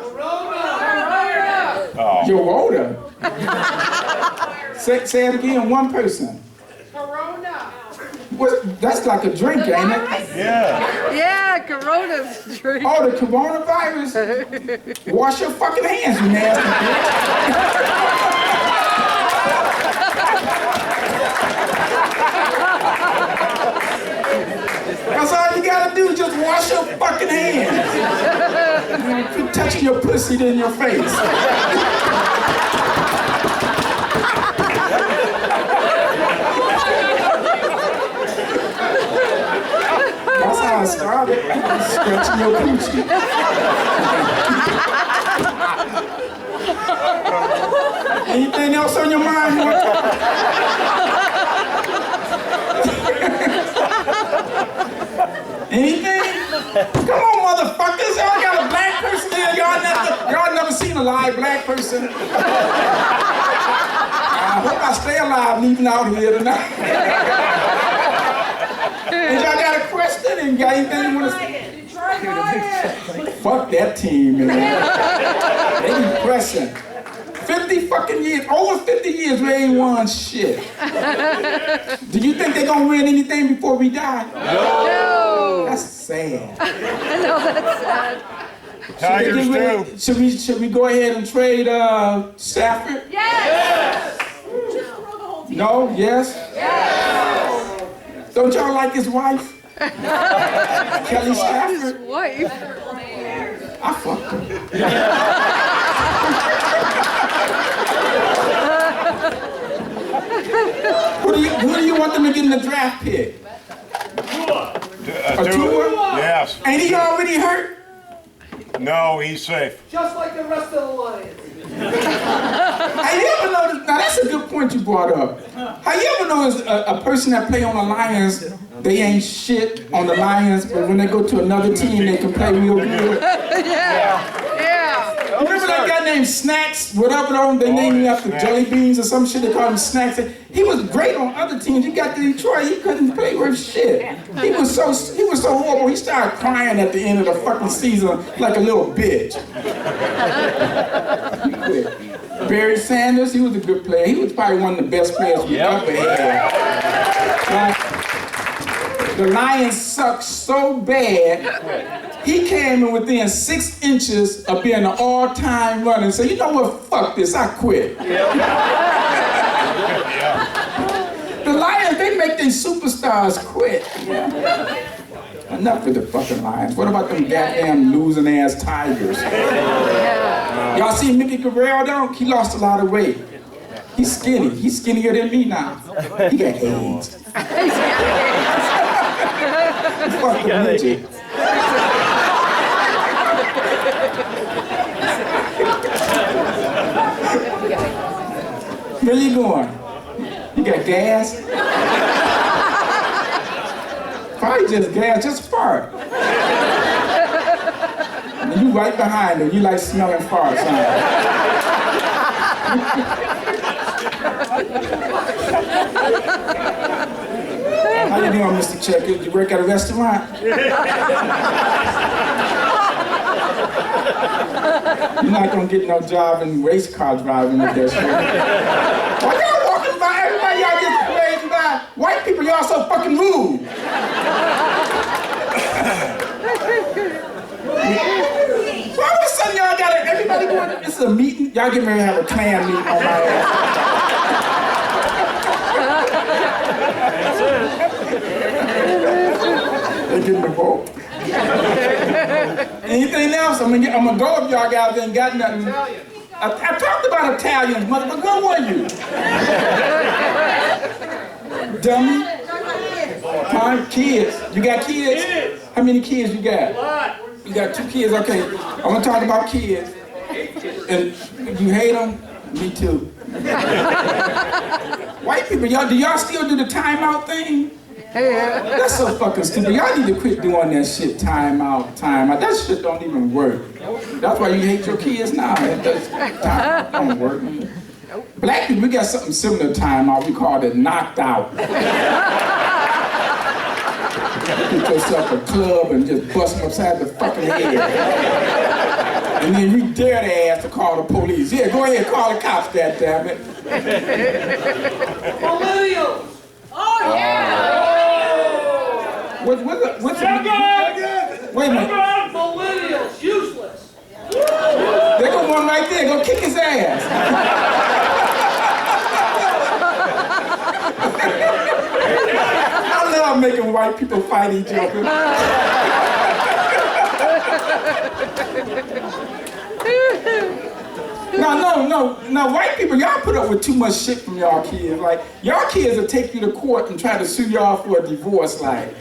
Oh. Yoda. Say it again, one person. Corona. What? That's like a drink, ain't it? Yeah. Yeah, Corona's drink. Oh, the coronavirus? Wash your fucking hands, you nasty bitch. gotta do is just wash your fucking hands. Quit touching your pussy in your face. That's how I started. Scratching your coochie. Anything else on your mind? You want to talk? Anything? Come on, motherfuckers. Y'all got a black person here. Y'all never seen a live black person. I hope I stay alive leaving out here tonight. And y'all got a question and got anything you want to say? Fuck that team, man. They be pressing. 50 fucking years, over 50 years, we ain't won shit. Do you think they gonna win anything before we die? No. That's sad. I know that's sad. Should we go ahead and trade Stafford? Yes. No? Yes? Yes. Don't y'all like his wife? Kelly Stafford? His wife. I fucked her. Who do you want them to get in the draft pick? A Tua? Yes. Ain't he already hurt? No, he's safe. Just like the rest of the Lions. Have you ever noticed? Now that's a good point you brought up. Have you ever noticed a person that play on the Lions, they ain't shit on the Lions, but when they go to another team, they can play real good? Yeah. Remember that guy named Snacks? Whatever they named him after Jelly Beans or some shit. They called him Snacks. He was great on other teams. He got to Detroit. He couldn't play worth shit. He was so horrible. He started crying at the end of the fucking season like a little bitch. He quit. Barry Sanders, he was a good player. He was probably one of the best players we ever had. The Lions sucked so bad. He came in within 6 inches of being an all-time runner and said, you know what, fuck this, I quit. The Lions, they make their superstars quit. Enough with the fucking Lions. What about them goddamn losing ass Tigers? Y'all see Mickey Guerrero though? He lost a lot of weight. He's skinny. He's skinnier than me now. He got AIDS. Fuck the midget. Where you going? You got gas? Probably just gas, just fart. And you right behind him. You like smelling farts, huh? How you doing, Mr. Checker? You work at a restaurant? You're not gonna get no job in race car driving with that shit. Why y'all walking by? Everybody y'all just waving by. White people, y'all so fucking rude. Why all of a sudden y'all got everybody going? This is a meeting. Y'all getting ready to have a Klan meeting on my ass. They getting the vote. Anything else? I'm gonna go if y'all guys ain't got nothing. I talked about Italians, mother, but where were you? Dummy? Huh? Kids. You got kids? How many kids you got? You got 2 kids? Okay. I'm gonna talk about kids. And you hate them? Me too. White people, do y'all still do the timeout thing? That's so fucking stupid. Y'all need to quit doing that shit, time out. That shit don't even work. That's why you hate your kids now. It don't work. Black people, we got something similar to time out. We call it knocked out. Get yourself a club and just bust them upside the fucking head. And then you dare their ass to call the police. Yeah, go ahead, call the cops, goddammit. Millennials. Oh yeah. What's wait a minute. Millennials, useless. There go one right there. Go kick his ass. I love Stop making white people fight each other. No, white people, y'all put up with too much shit from y'all kids. Like, y'all kids will take you to court and try to sue y'all for a divorce. Like,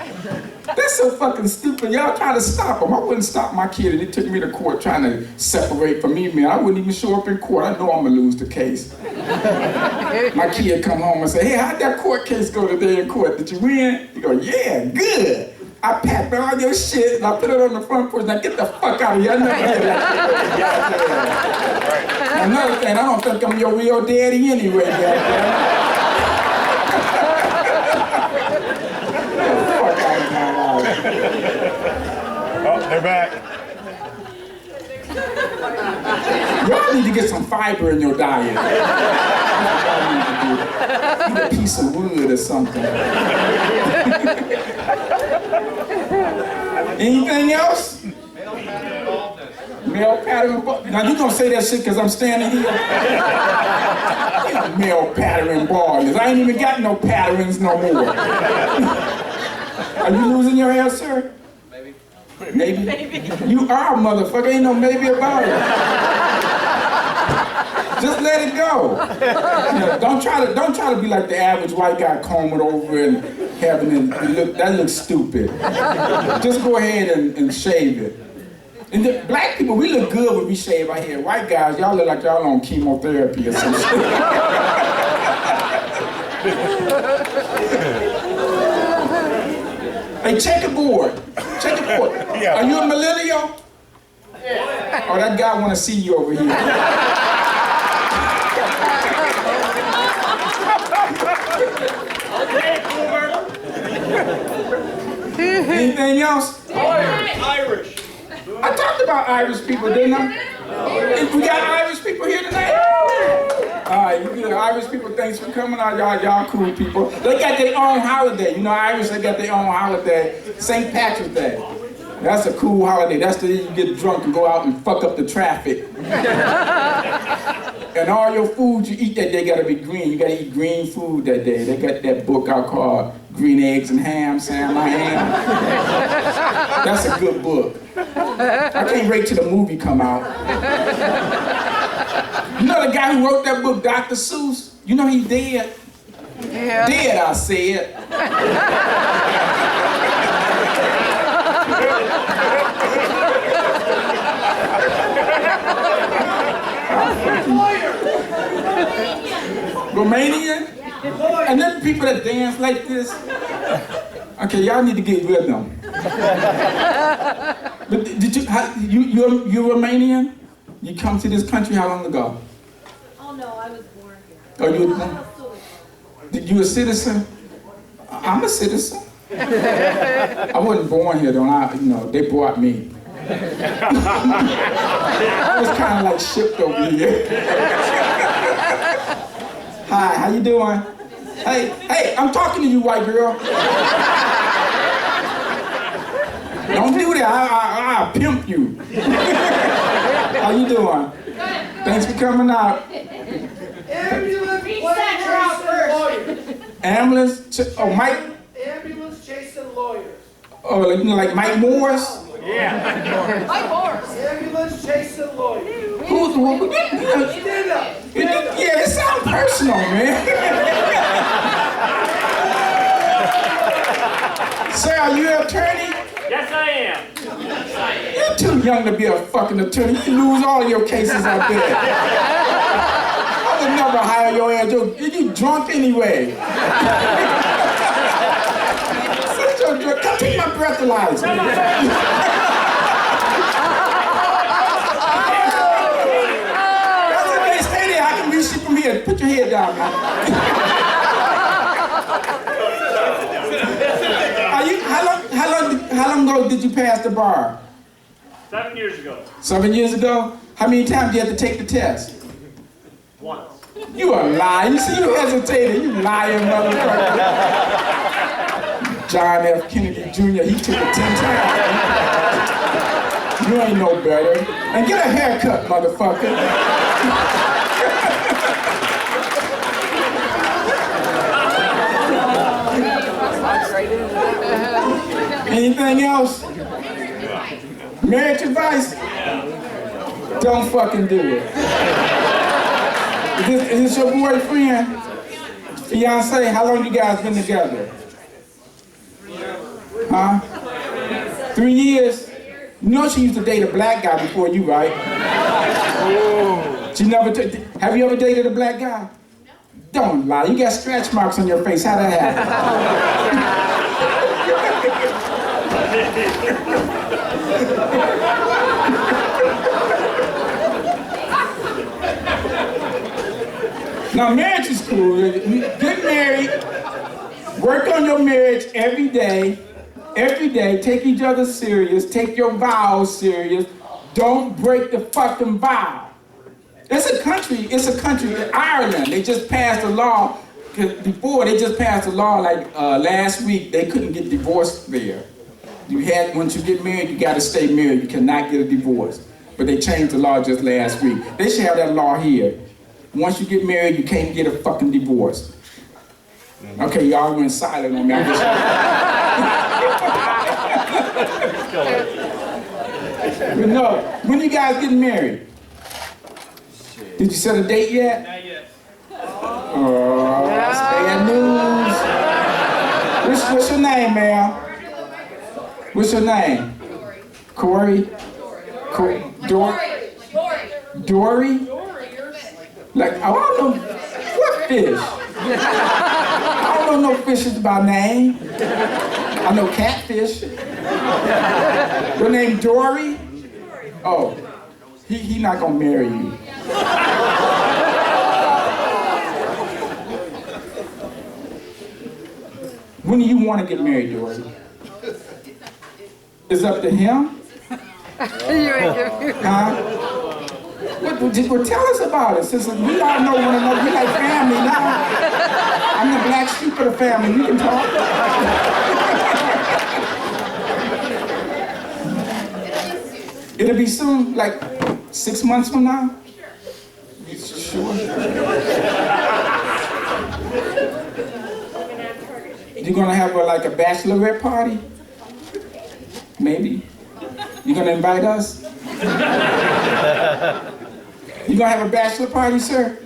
that's so fucking stupid. Y'all try to stop them. I wouldn't stop my kid and they took me to court trying to separate from me, man. I wouldn't even show up in court. I know I'm gonna lose the case. My kid come home and say, hey, how'd that court case go today in court? Did you win? You go, yeah, good. I packed all your shit and I put it on the front porch. Now get the fuck out of here. I never heard that. Another thing, I don't think I'm your real daddy anyway, goddamn. Fuck out of my life. Oh, they're back. Y'all need to get some fiber in your diet. That's what y'all need to do. Eat a piece of wood or something. Anything else? Male pattern baldness. Now you gonna say that shit because I'm standing here? Male pattern baldness. I ain't even got no patterns no more. Are you losing your hair, sir? Maybe. Maybe? You are a motherfucker. Ain't no maybe about it. Just let it go. You know, don't try to be like the average white guy combing over and having it look. That looks stupid. Just go ahead and shave it. And the black people, we look good when we shave our hair. White guys, y'all look like y'all on chemotherapy or some shit. Hey, check a board. Check a board. Are you a millennial? Yeah. Oh, that guy want to see you over here. Anything else? Irish. I talked about Irish people, didn't I? We got Irish people here tonight? All right, you good. Irish people, thanks for coming out. Y'all cool people. They got their own holiday. You know, Irish, they got their own holiday. St. Patrick's Day. That's a cool holiday. That's the day you get drunk and go out and fuck up the traffic. And all your food you eat that day gotta be green. You gotta eat green food that day. They got that book out called Green Eggs and Ham, Sam I Am. That's a good book. I can't wait till the movie come out. You know the guy who wrote that book, Dr. Seuss? You know he's dead? Yeah. Dead, I said. Romanian? And then people that dance like this. Okay, y'all need to get rhythm. But did you're Romanian? You come to this country how long ago? Oh no, I was born here. Oh, you were I'm born? a citizen. Did you a citizen? I'm a citizen. I wasn't born here though. They brought me. I was kind of like shipped over here. Hi, how you doing? Hey, I'm talking to you, white girl. Don't do that. I'll pimp you. How you doing? Thanks for coming out. Ambulance, Ambulance? Oh, Mike? ambulance chasing lawyers. Oh, like Mike Morris? Mike Morris. Ambulance chasing lawyers. Who's the one? Stand up. Yeah, it sounds personal, man. Sir, are you an attorney? Yes, I am. You're too young to be a fucking attorney. You lose all your cases out there. I would never hire your ass. You drunk anyway. Sit your drunk. Come take my breathalyzer. That's okay. Stay there. I can reach you from here. Put your head down, man. How long ago did you pass the bar? 7 years ago. 7 years ago? How many times did you have to take the test? Once. You a liar. You see, you hesitated. You lying motherfucker. John F. Kennedy Jr., he took it 10 times. You ain't no better. And get a haircut, motherfucker. Anything else? Marriage advice? Don't fucking do it. Is this your boyfriend? Fiance? How long you guys been together? Huh? 3 years? You know she used to date a black guy before you, right? She never have you ever dated a black guy? Don't lie. You got stretch marks on your face. How that happen? Now, marriage is cool. Get married. Work on your marriage every day. Every day. Take each other serious. Take your vows serious. Don't break the fucking vow. It's a country, Ireland. They just passed a law. Before, they just passed a law like last week. They couldn't get divorced there. Once you get married, you gotta stay married. You cannot get a divorce. But they changed the law just last week. They should have that law here. Once you get married, you can't get a fucking divorce. Okay, y'all went silent on me. But no, when you guys getting married? Did you set a date yet? Not yet. Oh, that's bad news. What's your name, ma'am? What's your name? Corey. Dory? Like, I don't know, what fish? I don't know no fishes by name. I know catfish. Your name Dory? Oh, he not gonna marry you. When do you want to get married, Dory? It's up to him? Huh? Well, tell us about it, since we all know one another. We like family now. I'm the black sheep of the family. You can talk. It'll be soon, like 6 months from now? Sure. You gonna have like a bachelorette party? Maybe. You gonna invite us? You gonna have a bachelor party, sir?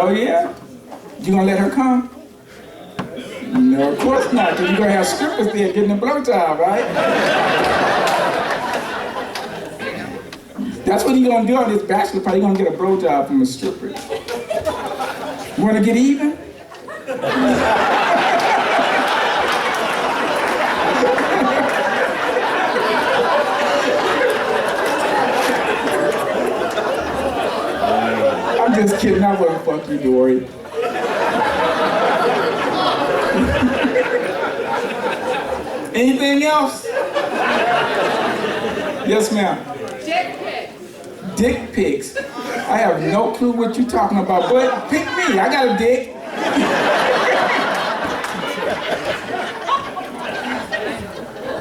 Oh yeah? You gonna let her come? No, of course not, because you're gonna have strippers there getting a blowjob, right? That's what you're gonna do on this bachelor party. You're gonna get a blowjob from a stripper. You wanna get even? I'm just kidding. I wouldn't fuck you, Dory. Anything else? Yes, ma'am. Dick pic. Dick pics. I have no clue what you're talking about, but pick me. I got a dick.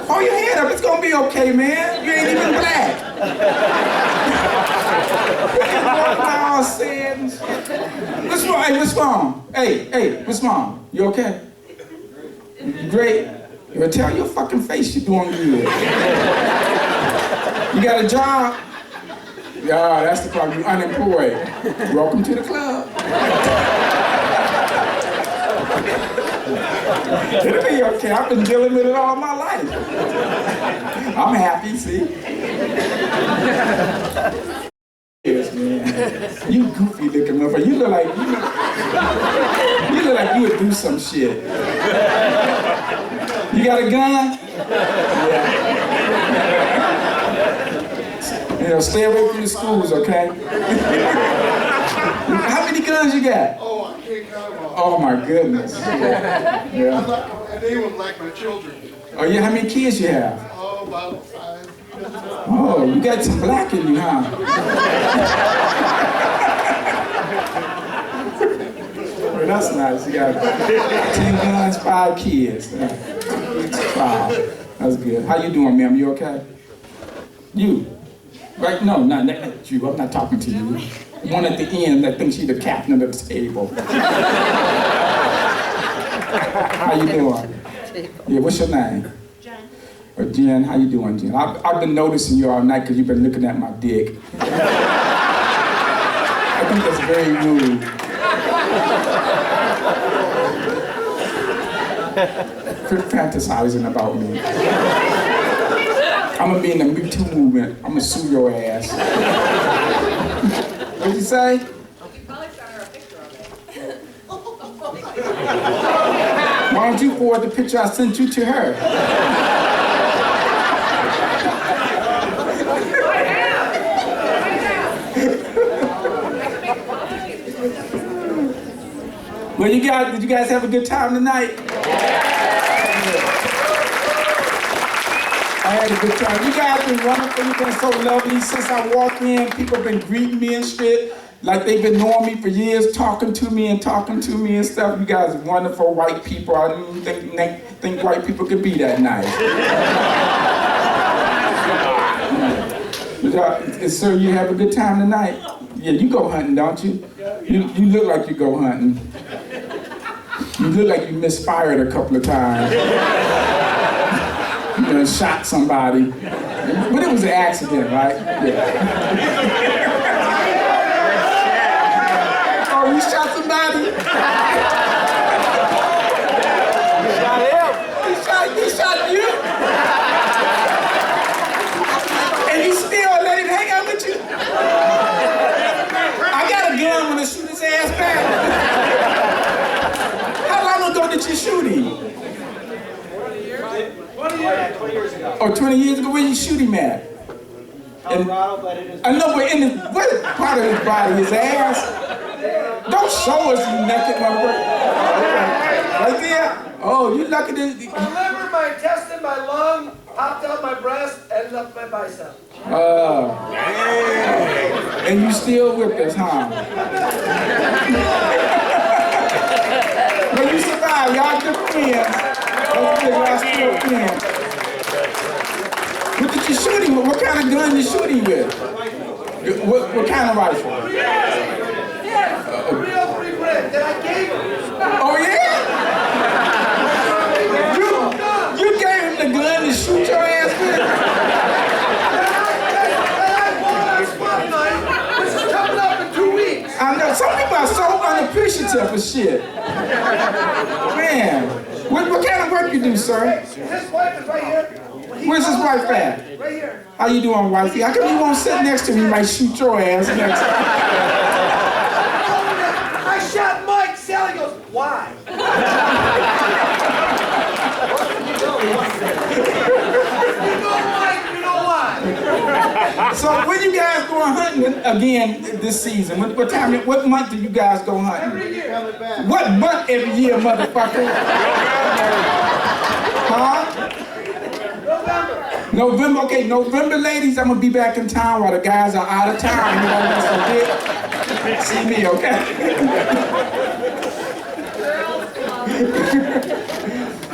Hold your head up. It's gonna be okay, man. You ain't even black. All said and shit. What's wrong? Hey, what's wrong? Hey, what's wrong? You okay? You great? You tell your fucking face you're doing good. You got a job? Yeah, that's the problem. You're unemployed. Welcome to the club. It'll be okay. I've been dealing with it all my life. I'm happy, see? Yes, man. You goofy looking motherfucker. You look like you would do some shit. You got a gun? Yeah. You know, stay away from the schools, okay? How many guns you got? Oh, I can't count them all. Oh my goodness. Yeah. And they were like my children. Oh yeah, how many kids you have? Oh, about 5. Oh, you got some black in you, huh? Well, that's nice. You got 10 guns, 5 kids. Wow, that's good. How you doing, ma'am? You okay? You? Right? No, not you. I'm not talking to you. One at the end that thinks she's the captain of the table. How you doing? Yeah, what's your name? Jen. Jen, how you doing, Jen? I've been noticing you all night because you've been looking at my dick. I think that's very rude. Quit fantasizing about me. I'm gonna be in the Me Too movement. I'm gonna sue your ass. What'd you say? You probably shot her a picture of it. Why don't you forward the picture I sent you to her? Well, did you guys have a good time tonight? I had a good time. You guys been wonderful. You've been so lovely since I walked in. People have been greeting me and shit. Like they've been knowing me for years, talking to me and stuff. You guys are wonderful white people. I didn't think white people could be that nice. So you have a good time tonight? Yeah, you go hunting, don't you? You look like you go hunting. You look like you misfired a couple of times. You know, shot somebody. But it was an accident, right? Yeah. Oh, you shot somebody? You shot him. He shot you? And you still let him hang out with you? I got a gun when I shoot his ass back. How long ago did you shoot him? 20 years ago. Oh, 20 years ago? Where you shoot him at? Colorado, but it is. I know, but in what part of his body? His ass? Don't show us you naked, motherfucker. Right there? Oh, you lucky to... My liver, my intestine, my lung, popped out my breast, and left my bicep. And you still with us, huh? But you survived. Y'all good friends. That's good. Y'all still friends. What did you shoot him with? What kind of gun you shoot him with? What kind of rifle? Yes, a real free bread that I gave him. Oh, yeah? You gave him the gun to shoot your ass with? And I bought on spot night, which is coming up in 2 weeks. I know, some people are so unappreciative of shit. Man, what kind of work you do, sir? His wife is right here. Where's his wife at? Right here. How you doing, wifey? How come you won't sit next to me? He might shoot your ass next. I shot Mike. Sally goes, why? You know Mike, you know why. So when you guys going hunting again this season? What time? What month do you guys go hunting? Every year. What month every year, motherfucker? Huh? November, okay, November, ladies, I'm gonna be back in town while the guys are out of town. You know, that's a bit. See me, okay?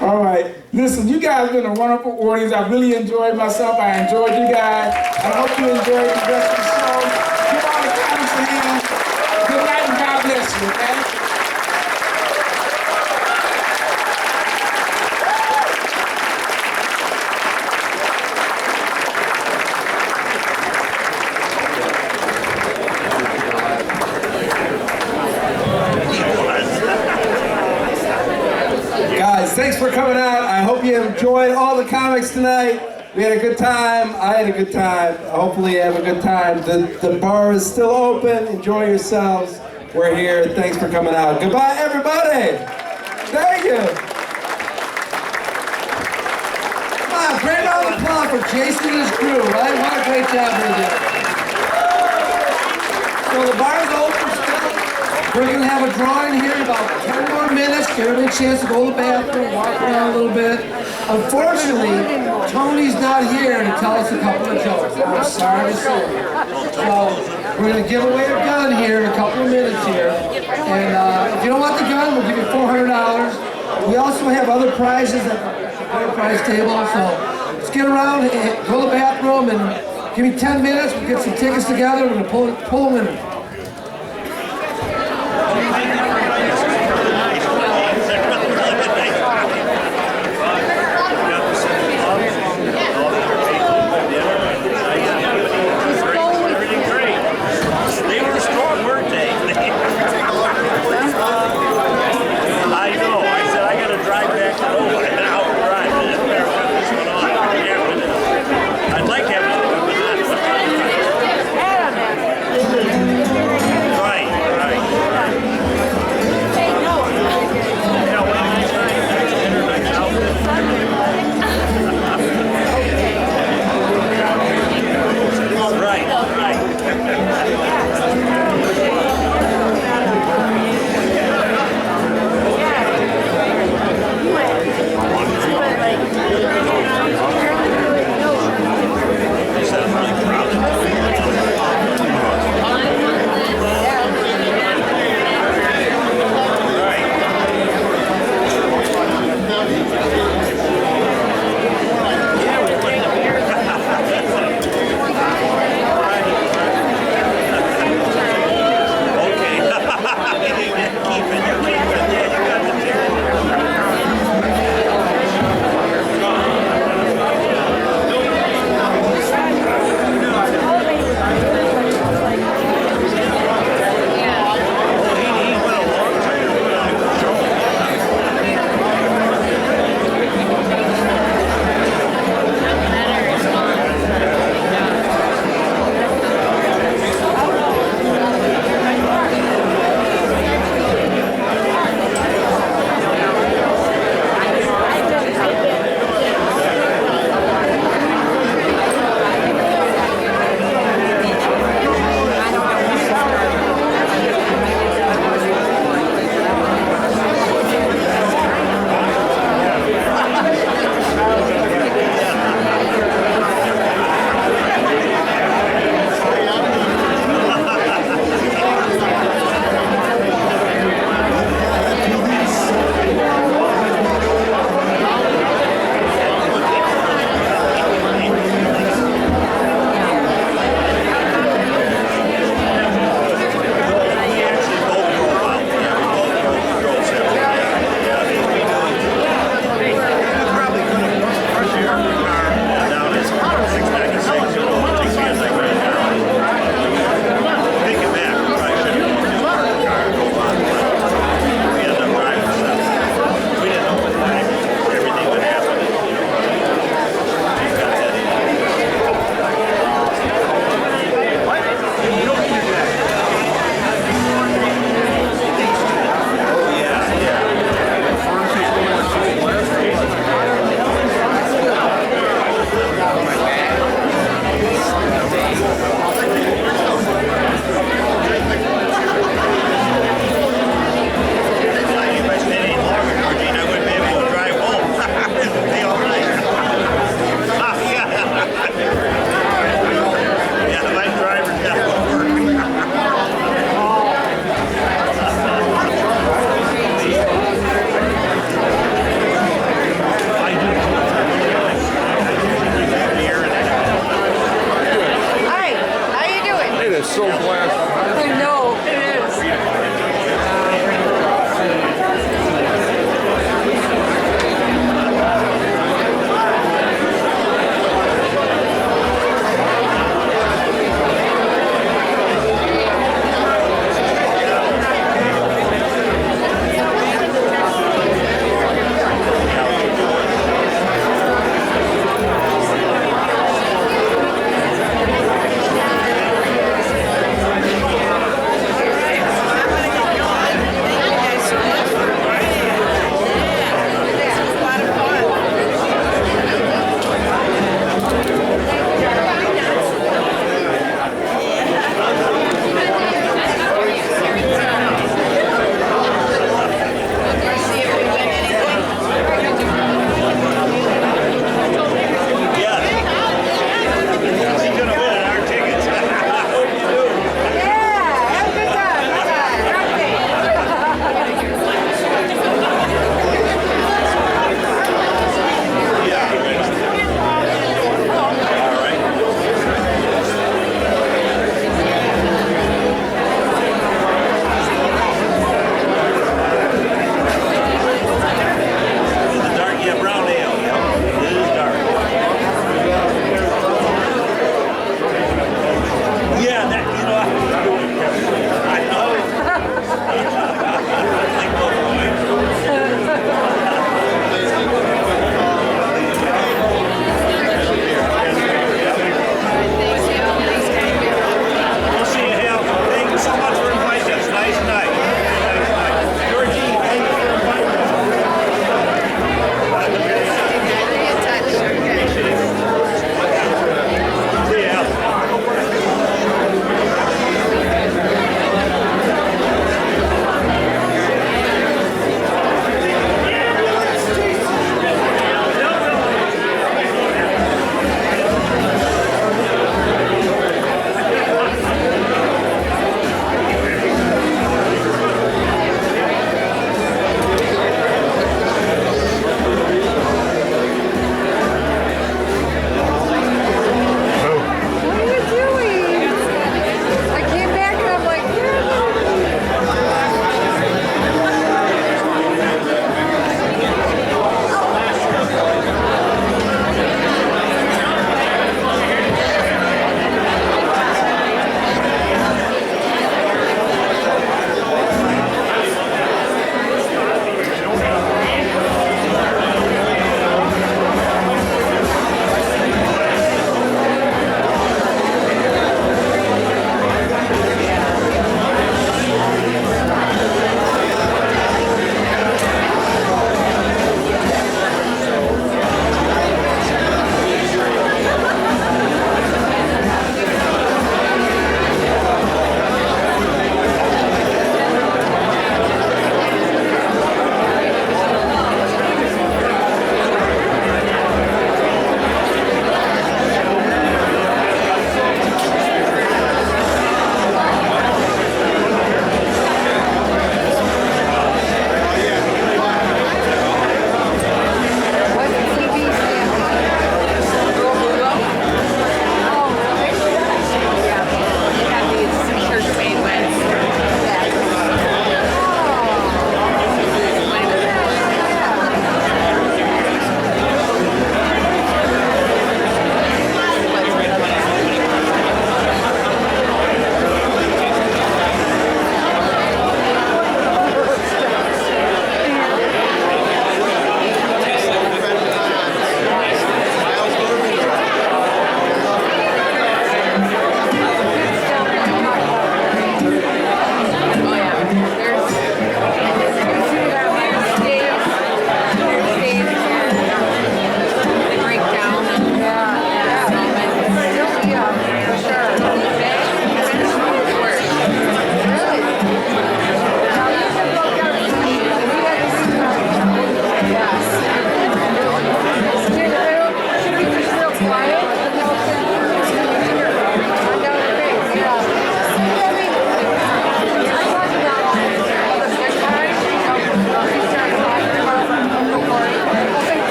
All right, listen, you guys have been a wonderful audience. I really enjoyed myself. I enjoyed you guys. I hope you enjoyed the rest of the show. Give all the comments to him. Good night and God bless you, okay? Guys, thanks for coming out. I hope you enjoyed all the comics tonight. We had a good time. I had a good time. Hopefully you have a good time. The bar is still open. Enjoy yourselves. We're here. Thanks for coming out. Goodbye, everybody. Thank you. Come on, great round of applause for Jason and his crew, right? What a great job they did. So the bar is open still. We're going to have a drawing here in about 10 more minutes. Give everybody a chance to go to the bathroom, walk around a little bit. Unfortunately, Tony's not here to tell us a couple of jokes. I'm sorry to say. So we're going to give away a gun here in a couple of minutes here. And if you don't want the gun, we'll give you $400. We also have other prizes at the prize table. So let's get around, go to the bathroom, and give me 10 minutes. We'll get some tickets together. We're going to pull them in. It is so blasted. I know, it is.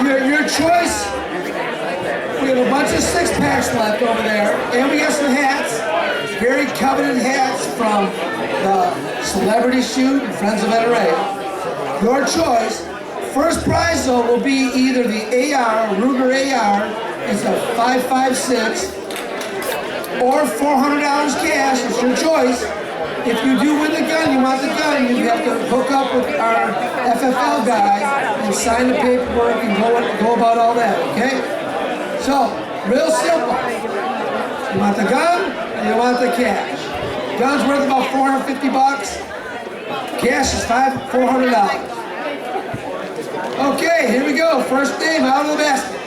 Your choice. We have a bunch of 6-packs left over there, and we got some hats. Very coveted hats from the Celebrity Shoot and Friends of NRA. Your choice. First prize though will be either the AR, Ruger AR, it's a 5.56, or $400 cash. It's your choice. If you do win the gun, you want the gun, you have to hook up with our FFL guy and sign the paperwork and go about all that, okay? So, real simple. You want the gun, and you want the cash. Gun's worth about $450. Cash is $400. Okay, here we go. First name out of the basket.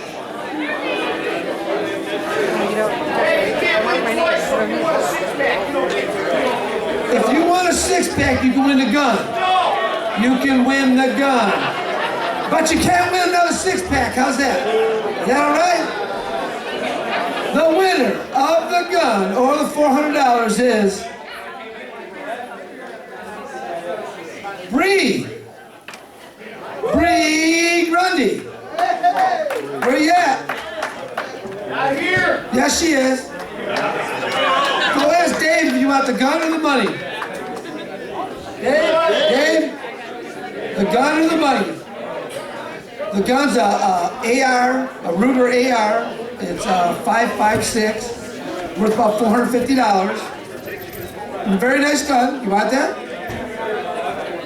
If you want a 6-pack, you can win the gun. You can win the gun. But you can't win another 6-pack. How's that? Is that all right? The winner of the gun or the $400 is Bree Grundy. Where you at? Not here. Yes, she is. Go ask Dave if you want the gun or the money. Dave, the gun or the money? The gun's a AR, a Ruger AR. It's a 5.56, worth about $450. A very nice gun. You want that?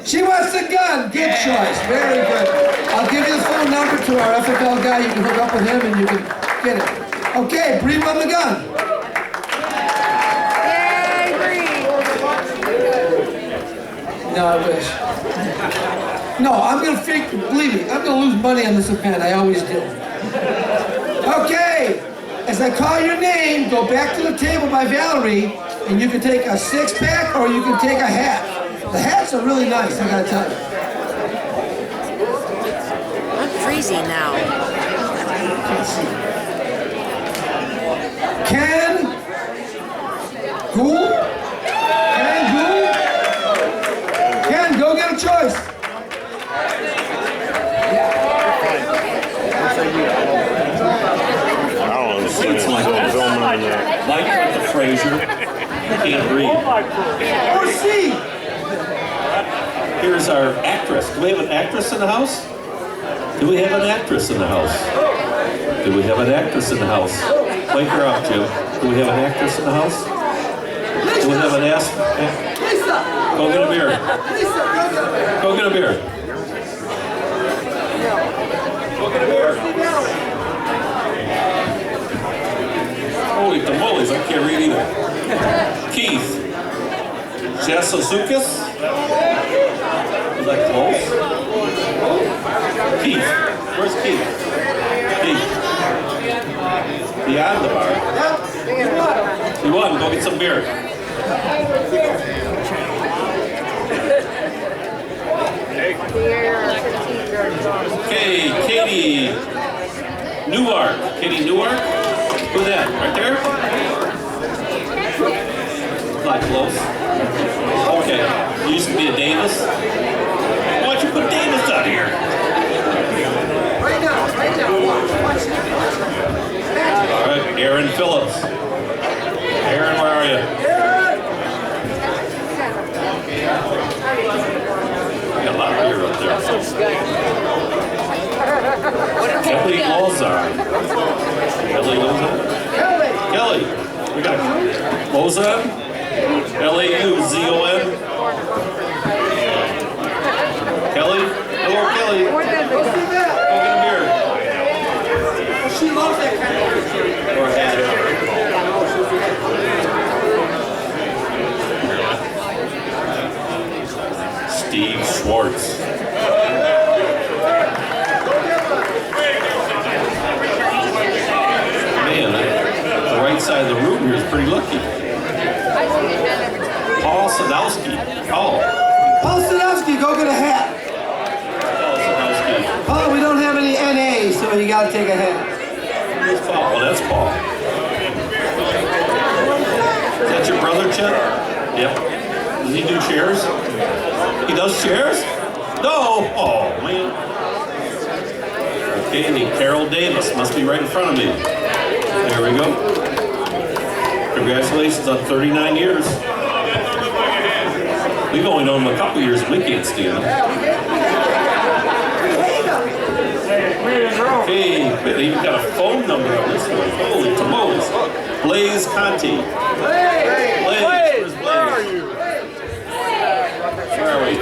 She wants the gun. Good choice. Very good. I'll give you the phone number to our FFL guy. You can hook up with him and you can get it. Okay, Bree won the gun. Yay, Bree! No, I wish. No, I'm gonna fake. Believe me, I'm gonna lose money on this event. I always do. Okay. As I call your name, go back to the table by Valerie, and you can take a 6-pack or you can take a hat. The hats are really nice, I gotta tell you. I'm freezing now. Ken Gould? Ken, go get a choice. It's like filming on that. Mike went to Fraser. Can't read. Or C. Here's our actress. Do we have an actress in the house? Do we have an actress in the house? Do we have an actress in the house? Wake her up, Jim. Do we have an actress in the house? Do we have an ass? Go get a beer. Go get a beer. Go get a beer. Holy tamales, I can't read either. Keith. Jasazukis? Is that close? Keith. Where's Keith? Keith. Beyond the bar. You won. Go get some beer. Okay, Katie Newark. Katie Newark? Who's that? Right there? Not close. Okay. You used to be a Davis? Why don't you put Davis out here? Right now. Watch. All right, Aaron Phillips. Aaron, where are you? Got a lot of beer up there. Kelly Lozar. Kelly Lozar? Kelly. We got Lozar. L-A-U-Z-O-N. Kelly? Hello, Kelly. Go get a beer. She loves that kind of beer. Or a hat. Steve Schwartz. Man, the right side of the room here is pretty lucky. Paul Sadowski. Paul Sadowski, go get a hat. Paul Sadowski. Paul, we don't have any NA, so you gotta take a hat. Where's Paul? Oh, that's Paul. Is that your brother, Chet? Yep. Does he do chairs? He does chairs? No. Oh, man. Okay, Carol Davis must be right in front of me. There we go. Congratulations on 39 years. We've only known them a couple years and we can't stand them. Okay, they even got a phone number on this one. Holy tomatoes. Blaze Conti. Blaze, where's Blaze? Where are you? Where are we?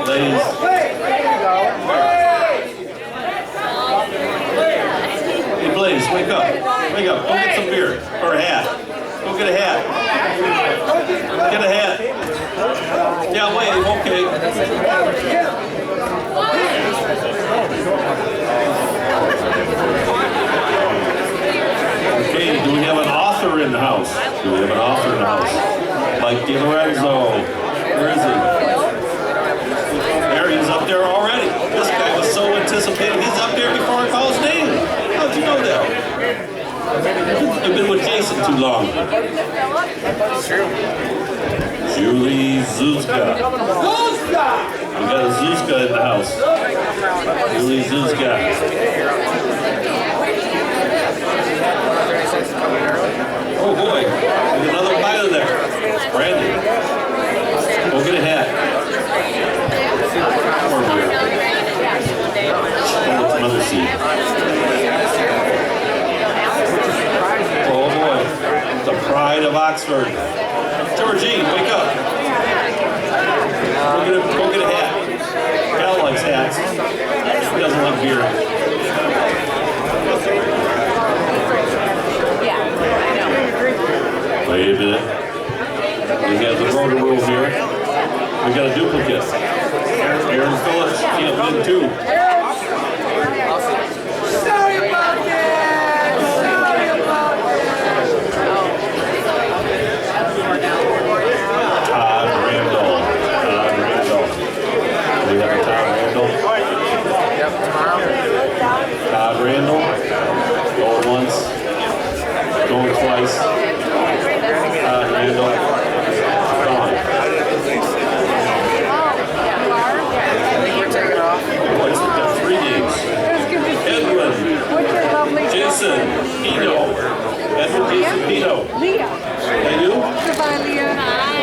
Blaze. Hey Blaze, wake up. Wake up. Go get some beer. Or a hat. Go get a hat. Get a hat. Yeah, wave, okay. Okay, do we have an author in the house? Do we have an author in the house? Mike DiLorenzo. Where is he? There, he's up there already. This guy was so anticipated. He's up there before I call his name. How'd you know that? You've been with Jason too long. Julie Zuzka. We got a Zuzka in the house. Julie Zuzka. Oh boy, there's another pilot there. Brandon. Go get a hat. Or beer. Oh, it's another seat. Oh boy, the pride of Oxford. Georgine, wake up. Go get a hat. Cal likes hats. He doesn't like beer. Wait a minute. We have the voter rule here. We got a duplicate. Aaron Phillips can't win too. Sorry about that. Sorry about Todd Randall. Do we have a Todd Randall? Yep, tomorrow. Todd Randall. Going once. Going twice. Todd Randall. Gone. Boys, we got 3 games. Edwin. Jason. Pino. Edwin, Jason, Pino. Leah. Hey, you? Goodbye, Leah.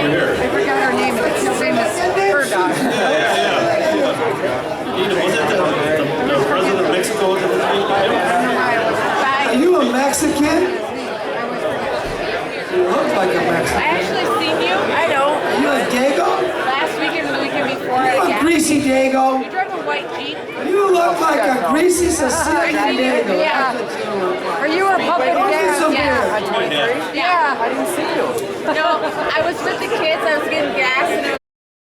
We're here. I forgot her name, but her name is her dog. Yeah. Pino, was it the president of Mexico? Are you a Mexican? You look like a I Mexican. actually seen you. I know. Are you a Dago? Last weekend and the weekend before. Are you a greasy Dago? You drive a white Jeep. You look like a greasy Sicilian Dago. Yeah. That's what you look like. Are you a puppet Go get dad? some beer. Yeah. I didn't see you. No, I was with the kids. I was getting gas and